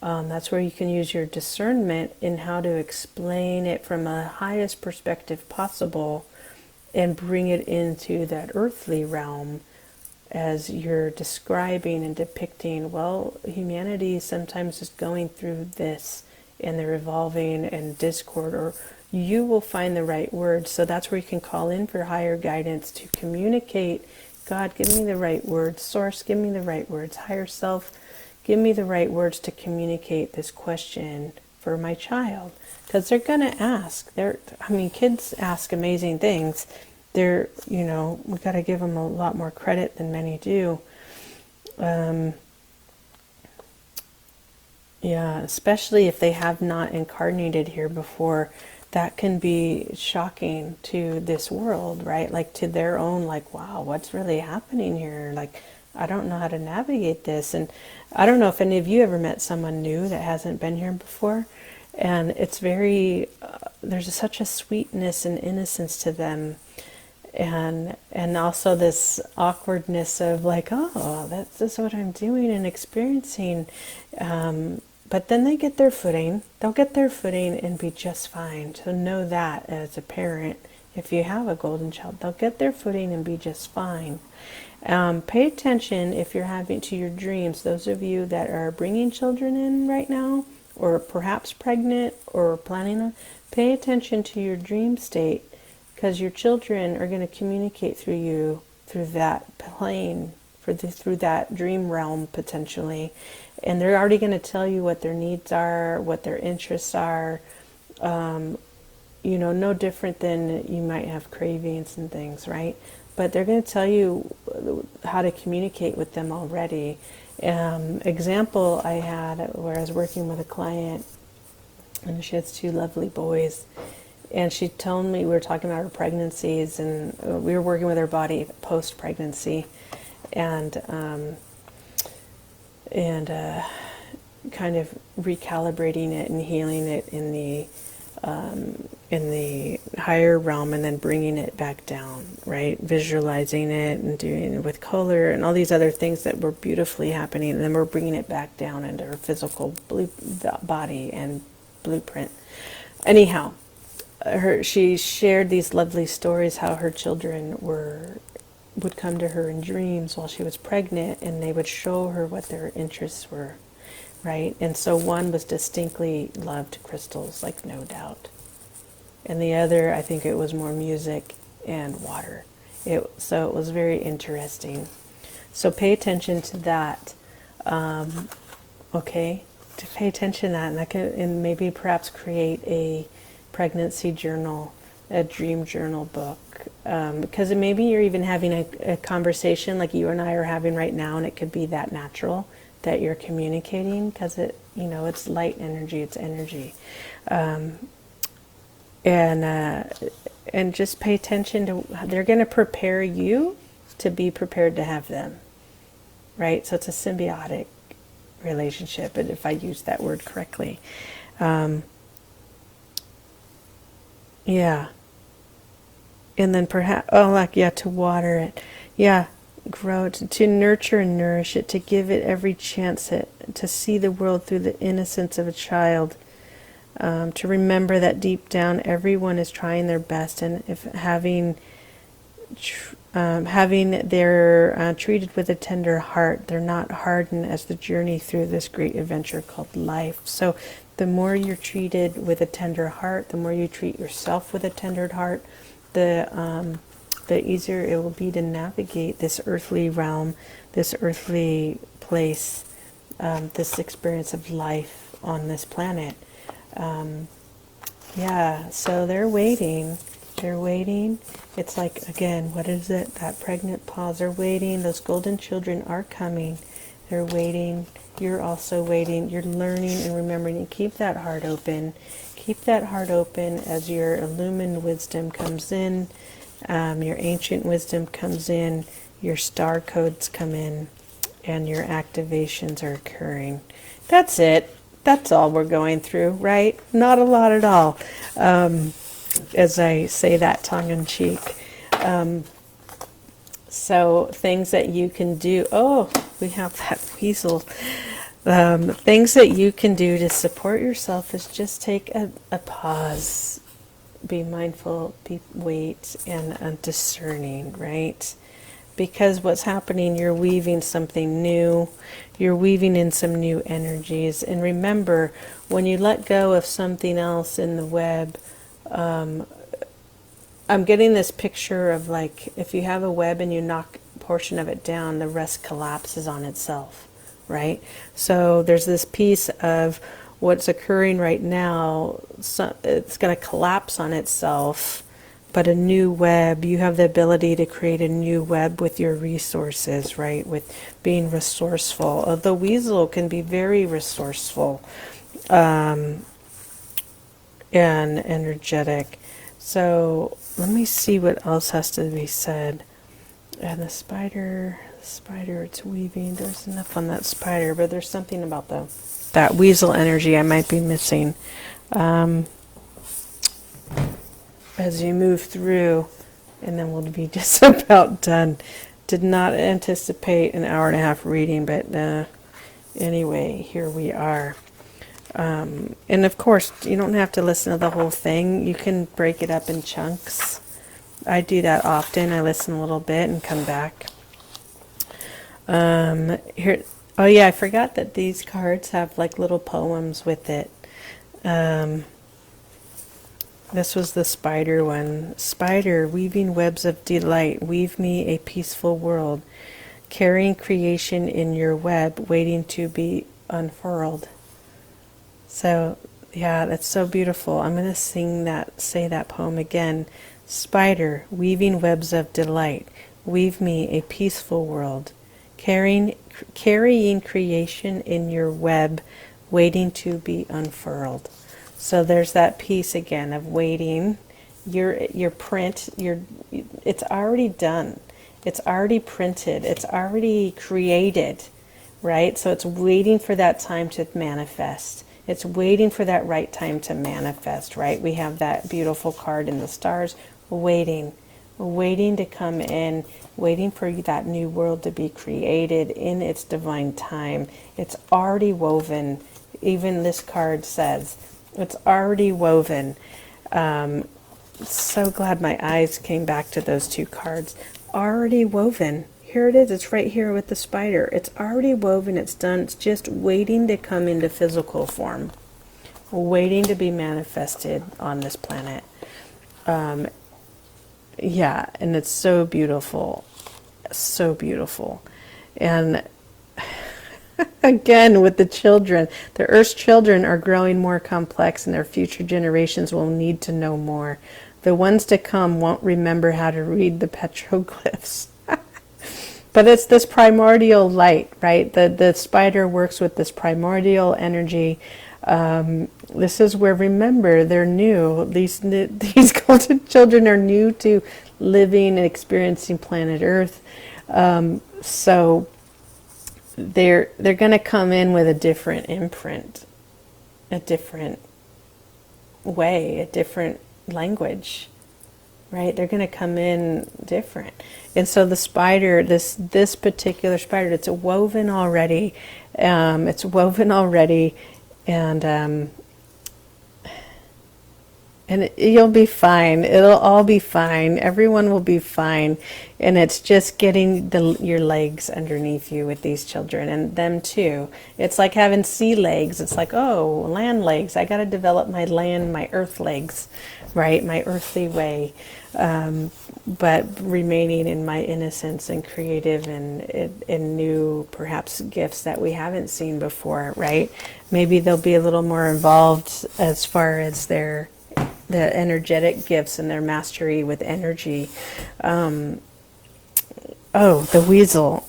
That's where you can use your discernment in how to explain it from the highest perspective possible and bring it into that earthly realm as you're describing and depicting. Well, humanity sometimes is going through this and they're evolving in discord, or you will find the right words. So that's where you can call in for higher guidance to communicate. God, give me the right words. Source, give me the right words. Higher self, give me the right words to communicate this question for my child. Because they're going to ask. Kids ask amazing things. We got to give them a lot more credit than many do. Yeah, especially if they have not incarnated here before, that can be shocking to this world, right? Like to their own, like, wow, what's really happening here? Like, I don't know how to navigate this. And I don't know if any of you ever met someone new that hasn't been here before. And it's there's such a sweetness and innocence to them. And also this awkwardness of like, oh, that's just what I'm doing and experiencing. But then they get their footing. They'll get their footing and be just fine. So know that as a parent, if you have a golden child, they'll get their footing and be just fine. Pay attention if you're having to your dreams. Those of you that are bringing children in right now, or perhaps pregnant or planning on, pay attention to your dream state, because your children are going to communicate through you through that plane, through that dream realm potentially. And they're already going to tell you what their needs are, what their interests are. No different than you might have cravings and things, right? But they're going to tell you how to communicate with them already. Example I had where I was working with a client, and she has 2 lovely boys. And she told me, we were talking about her pregnancies, and we were working with her body post-pregnancy, and kind of recalibrating it and healing it in the higher realm, and then bringing it back down, right? Visualizing it and doing it with color and all these other things that were beautifully happening, and then we're bringing it back down into her physical body and blueprint. Anyhow, she shared these lovely stories how her children would come to her in dreams while she was pregnant, and they would show her what their interests were, right? And so one was distinctly loved crystals, like no doubt, and the other, I think it was more music and water. So it was very interesting. So pay attention to that. Okay, to pay attention to that, and that can, and maybe perhaps create a pregnancy journal, a dream journal book, because maybe you're even having a conversation like you and I are having right now, and it could be that natural that you're communicating, because it's light energy, it's energy, and just pay attention to how they're going to prepare you to be prepared to have them, right? So it's a symbiotic relationship, and if I use that word correctly. Yeah. And then perhaps, to water it. Yeah, grow it, to nurture and nourish it, to give it every chance to see the world through the innocence of a child. To remember that deep down everyone is trying their best, and if having they're treated with a tender heart, they're not hardened as the journey through this great adventure called life. So the more you're treated with a tender heart, the more you treat yourself with a tender heart, the easier it will be to navigate this earthly realm, this earthly place, this experience of life on this planet. So they're waiting. They're waiting. It's like, again, what is it? That pregnant pause. They're waiting. Those golden children are coming. They're waiting. You're also waiting. You're learning and remembering. And keep that heart open. Keep that heart open as your illumined wisdom comes in, your ancient wisdom comes in, your star codes come in, and your activations are occurring. That's it. That's all we're going through, right? Not a lot at all. As I say that tongue-in-cheek. So things that you can do. Oh, we have that weasel. Things that you can do to support yourself is just take a pause, be mindful, wait, and discerning, right? Because what's happening, you're weaving something new, you're weaving in some new energies. And remember, when you let go of something else in the web, I'm getting this picture of like if you have a web and you knock a portion of it down, the rest collapses on itself, right? So there's this piece of what's occurring right now, so it's going to collapse on itself, but a new web, you have the ability to create a new web with your resources, right? With being resourceful. The weasel can be very resourceful and energetic. So let me see what else has to be said. And the spider, it's weaving. There's enough on that spider, but there's something about that weasel energy I might be missing. As you move through, and then we'll be just about done. Did not anticipate an hour and a half reading, but anyway, here we are. And of course, you don't have to listen to the whole thing. You can break it up in chunks. I do that often. I listen a little bit and come back. Here, oh yeah, I forgot that these cards have like little poems with it. This was the spider one. Spider, weaving webs of delight, weave me a peaceful world, carrying creation in your web, waiting to be unfurled. So, yeah, that's so beautiful. I'm going to say that poem again. Spider, weaving webs of delight, weave me a peaceful world, carrying creation in your web, waiting to be unfurled. So there's that piece again of waiting. Your print, it's already done. It's already printed. It's already created, right? So it's waiting for that time to manifest. It's waiting for that right time to manifest, right? We have that beautiful card in the stars, waiting to come in, waiting for that new world to be created in its divine time. It's already woven. Even this card says, it's already woven. So glad my eyes came back to those two cards. Already woven. Here it is. It's right here with the spider. It's already woven. It's done. It's just waiting to come into physical form. Waiting to be manifested on this planet. Yeah, and it's so beautiful. So beautiful. And again, with the children, the Earth's children are growing more complex, and their future generations will need to know more. The ones to come won't remember how to read the petroglyphs. But it's this primordial light, right? The spider works with this primordial energy. This is where, remember, they're new. These golden children are new to living and experiencing planet Earth. So they're going to come in with a different imprint, a different way, a different language, right? They're going to come in different. And so the spider, this particular spider, it's woven already. And you'll be fine. It'll all be fine. Everyone will be fine. And it's just getting your legs underneath you with these children, and them too. It's like having sea legs. It's like, oh, land legs. I got to develop my earth legs, right? My earthly way. But remaining in my innocence and creative and new, perhaps, gifts that we haven't seen before, right? Maybe they'll be a little more involved as far as the energetic gifts and their mastery with energy. Oh, the weasel.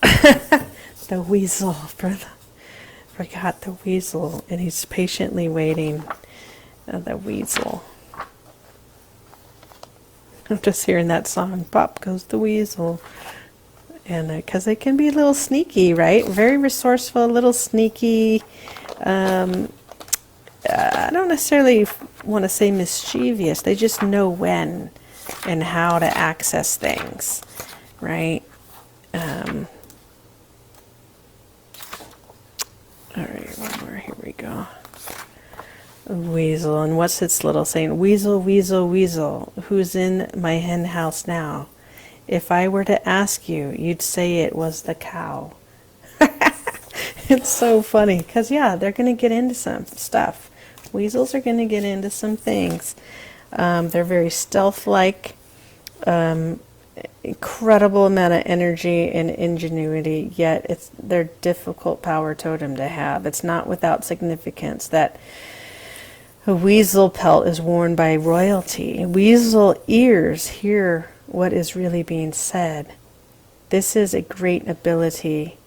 The weasel. Forgot the weasel. And he's patiently waiting. The weasel. I'm just hearing that song. Pop goes the weasel. And because they can be a little sneaky, right? Very resourceful, a little sneaky. I don't necessarily want to say mischievous. They just know when and how to access things, right? go. Weasel, and what's its little saying? Weasel, weasel, weasel, who's in my hen house now? If I were to ask you, you'd say it was the cow. It's so funny, because yeah, they're going to get into some stuff. Weasels are going to get into some things. They're very stealth-like, incredible amount of energy and ingenuity, yet they're difficult power totem to have. It's not without significance that a weasel pelt is worn by royalty. Weasel ears hear what is really being said. This is a great ability.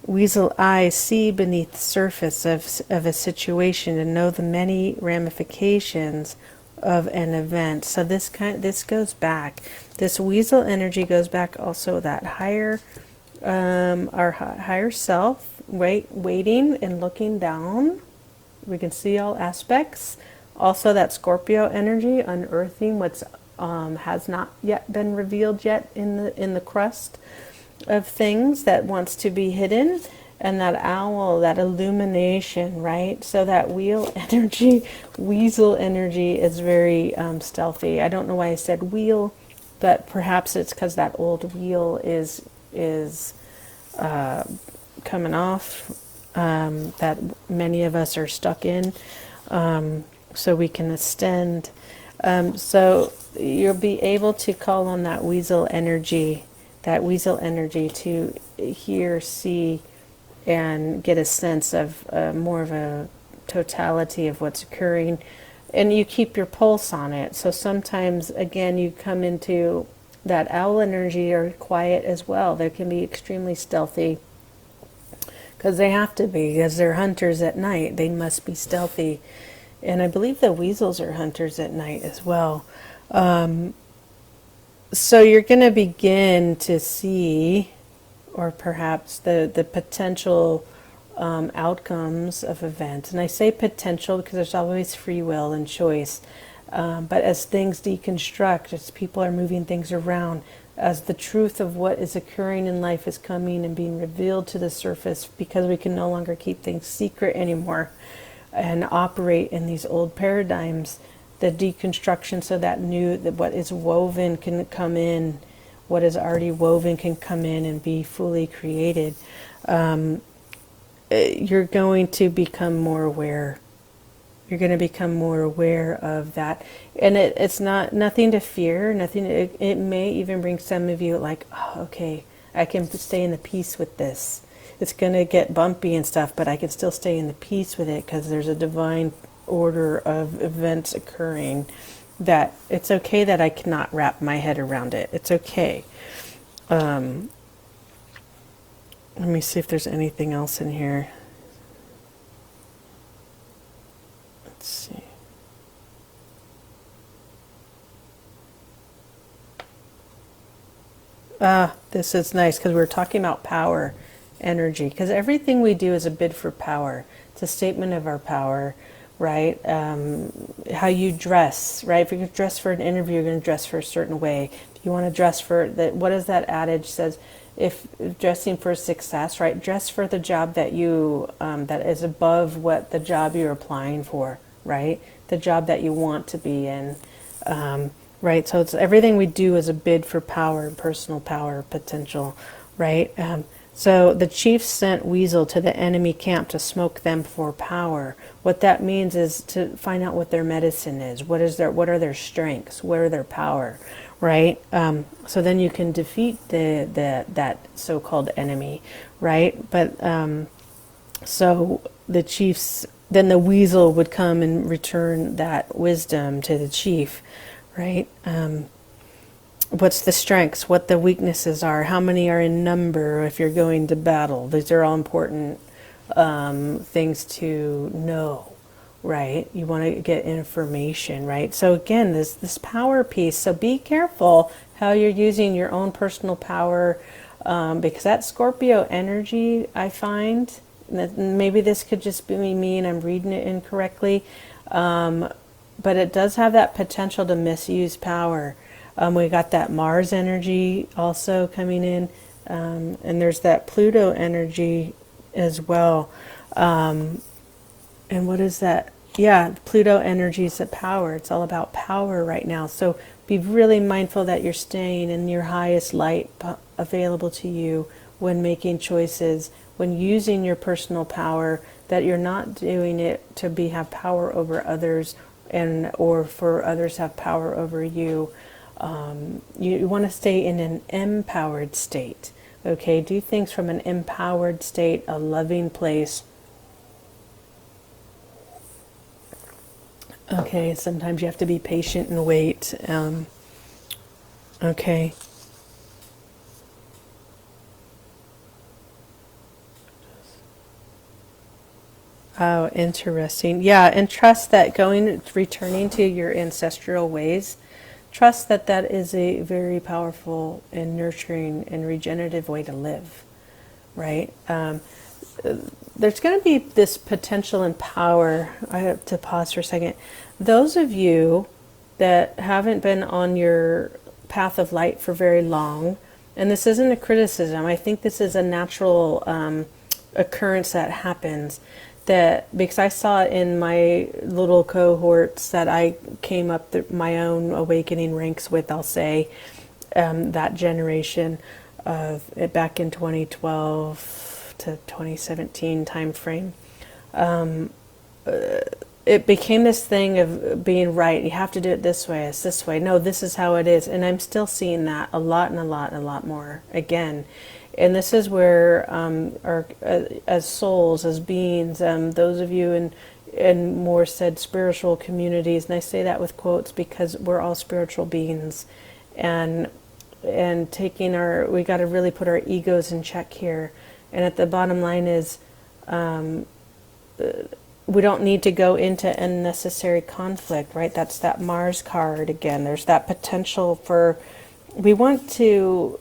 Weasel eyes see beneath the surface of a situation and know the many ramifications of an event. So this goes back. This weasel energy goes back also that higher, our higher self, waiting and looking down. We can see all aspects. Also that Scorpio energy, unearthing what's has not yet been revealed yet in the crust of things that wants to be hidden. And that owl, that illumination, right? So that weasel energy is very stealthy. I don't know why I said wheel, but perhaps it's because that old wheel is coming off, that many of us are stuck in, so we can ascend. So you'll be able to call on that weasel energy to hear, see, and get a sense of more of a totality of what's occurring. And you keep your pulse on it. So sometimes, again, you come into that owl energy or quiet as well. They can be extremely stealthy because they have to be, because they're hunters at night. They must be stealthy. And I believe the weasels are hunters at night as well. So you're going to begin to see, or perhaps the potential outcomes of events. And I say potential because there's always free will and choice. But as things deconstruct, as people are moving things around, as the truth of what is occurring in life is coming and being revealed to the surface, because we can no longer keep things secret anymore and operate in these old paradigms, the deconstruction, so that what is woven can come in, what is already woven can come in and be fully created. You're going to become more aware. You're going to become more aware of that. And it's nothing to fear, nothing. It may even bring some of you like, oh, okay, I can stay in the peace with this. It's going to get bumpy and stuff, but I can still stay in the peace with it because there's a divine order of events occurring, that it's okay that I cannot wrap my head around it. It's okay. Let me see if there's anything else in here. Let's see. This is nice because we're talking about power, energy, because everything we do is a bid for power. It's a statement of our power, right? How you dress, right? If you're going to dress for an interview, you're going to dress for a certain way. If you want to dress for that, what is that adage says? If dressing for success, right? Dress for the job that you that is above what the job you're applying for, right? The job that you want to be in, right? So it's everything we do is a bid for power, personal power, potential, right? So the chief sent Weasel to the enemy camp to smoke them for power. What that means is to find out what their medicine is. What are their strengths? What are their power? Right? So then you can defeat that so-called enemy, right? But so the chiefs, then the weasel would come and return that wisdom to the chief, right? What's the strengths, what the weaknesses are, how many are in number if you're going to battle. These are all important things to know, right? You want to get information, right? So again, this power piece. So be careful how you're using your own personal power, because that Scorpio energy, I find, that maybe this could just be me and I'm reading it incorrectly, but it does have that potential to misuse power. We got that Mars energy also coming in, and there's that Pluto energy as well. And And what is that? Yeah, Pluto energy is at power. It's all about power right now. So be really mindful that you're staying in your highest light available to you when making choices, when using your personal power, that you're not doing it to have power over others and or for others have power over you. You want to stay in an empowered state. Okay, do things from an empowered state, a loving place. Okay, sometimes you have to be patient and wait. Okay. Oh, interesting. Yeah, and trust that returning to your ancestral ways, trust that that is a very powerful and nurturing and regenerative way to live, right? There's going to be this potential and power. I have to pause for a second. Those of you that haven't been on your path of light for very long, and this isn't a criticism, I think this is a natural occurrence that happens. That because I saw it in my little cohorts that I came up my own awakening ranks with, I'll say, that generation of it back in 2012 to 2017 time frame. It became this thing of being right. You have to do it this way. It's this way. No, this is how it is. And I'm still seeing that a lot and a lot and a lot more again. And this is where as souls, as beings, those of you in more said spiritual communities, and I say that with quotes because we're all spiritual beings, and taking we got to really put our egos in check here. And at the bottom line is, we don't need to go into unnecessary conflict, right? That's that Mars card again. There's that potential for, we want to,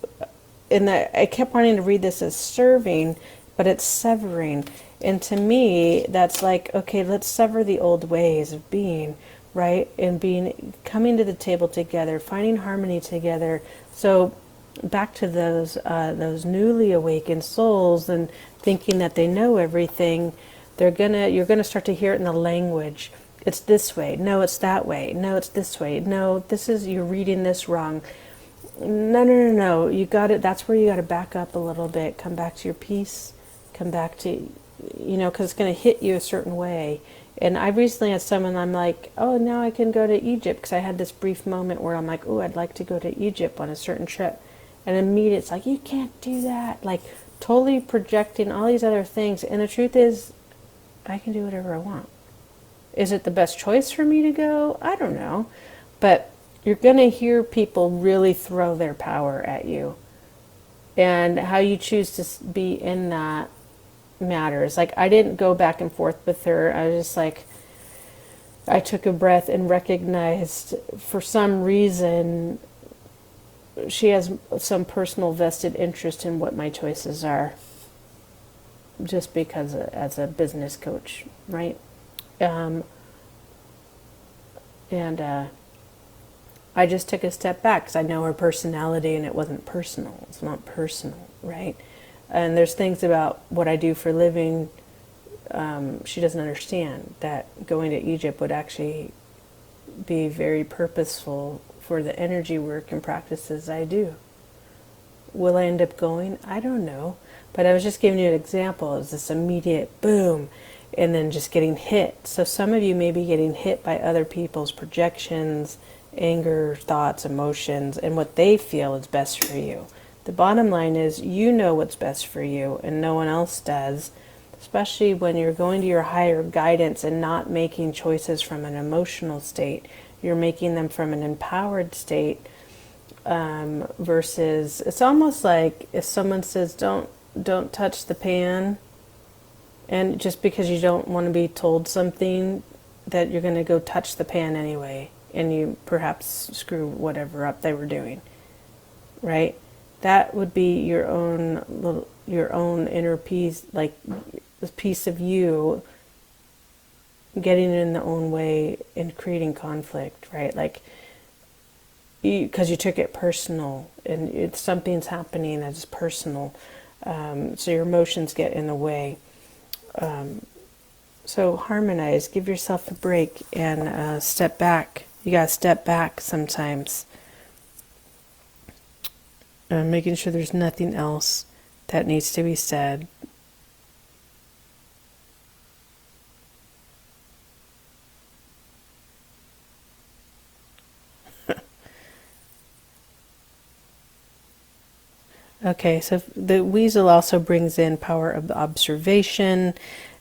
I kept wanting to read this as serving, but it's severing. And to me, that's like, okay, let's sever the old ways of being, right? And coming to the table together, finding harmony together. So back to those newly awakened souls and thinking that they know everything, you're gonna start to hear it in the language. It's this way. No, it's that way. No, it's this way. No, you're reading this wrong. No. You got it. That's where you got to back up a little bit. Come back to your peace. Come back to, because it's going to hit you a certain way. And I recently had someone, I'm like, oh, now I can go to Egypt, because I had this brief moment where I'm like, oh, I'd like to go to Egypt on a certain trip. And immediately it's like, you can't do that. Like totally projecting all these other things. And the truth is, I can do whatever I want. Is it the best choice for me to go? I don't know. But you're going to hear people really throw their power at you. And how you choose to be in that matters. Like, I didn't go back and forth with her. I was just like, I took a breath and recognized for some reason she has some personal vested interest in what my choices are. Just because as a business coach, right? I just took a step back because I know her personality and it wasn't personal. It's not personal, right? And there's things about what I do for a living she doesn't understand, that going to Egypt would actually be very purposeful for the energy work and practices I do. Will I end up going? I don't know. But I was just giving you an example of this immediate boom and then just getting hit. So some of you may be getting hit by other people's projections, anger, thoughts, emotions, and what they feel is best for you. The bottom line is you know what's best for you and no one else does, especially when you're going to your higher guidance and not making choices from an emotional state. You're making them from an empowered state, versus it's almost like if someone says don't touch the pan, and just because you don't want to be told something, that you're going to go touch the pan anyway, and you perhaps screw whatever up they were doing, right? That would be your own inner peace, like the piece of you getting in the own way and creating conflict, right? Like, because you took it personal, and something's happening that's personal, so your emotions get in the way. So harmonize, give yourself a break, and step back. You gotta step back sometimes, making sure there's nothing else that needs to be said. Okay, so the weasel also brings in power of observation.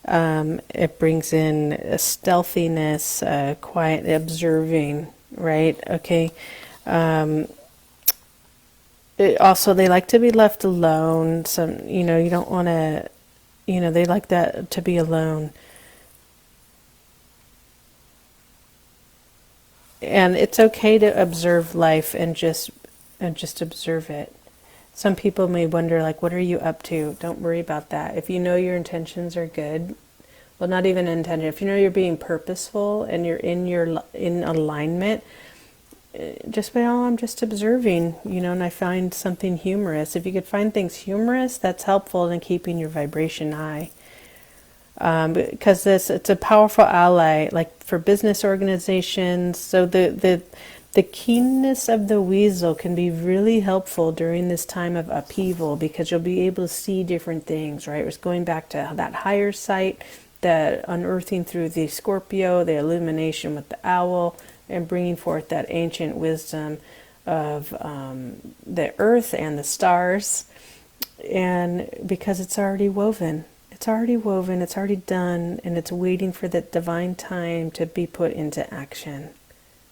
It brings in a stealthiness, quiet observing, right? Okay. Um, also, they like to be left alone. Some, you don't want to, they like that to be alone. And it's okay to observe life and just observe it. Some people may wonder, like, what are you up to? Don't worry about that. If you know your intentions are good, well, not even intention. If you know you're being purposeful and you're in alignment, just be, oh, I'm just observing, and I find something humorous. If you could find things humorous, that's helpful in keeping your vibration high. Because it's a powerful ally, like for business organizations. So the keenness of the weasel can be really helpful during this time of upheaval, because you'll be able to see different things, right? It's going back to that higher sight, the unearthing through the Scorpio, the illumination with the owl, and bringing forth that ancient wisdom of the earth and the stars. And because it's already woven. It's already woven, it's already done, and it's waiting for that divine time to be put into action.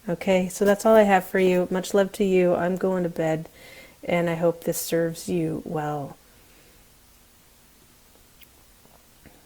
Okay, so that's all I have for you. Much love to you. I'm going to bed, and I hope this serves you well.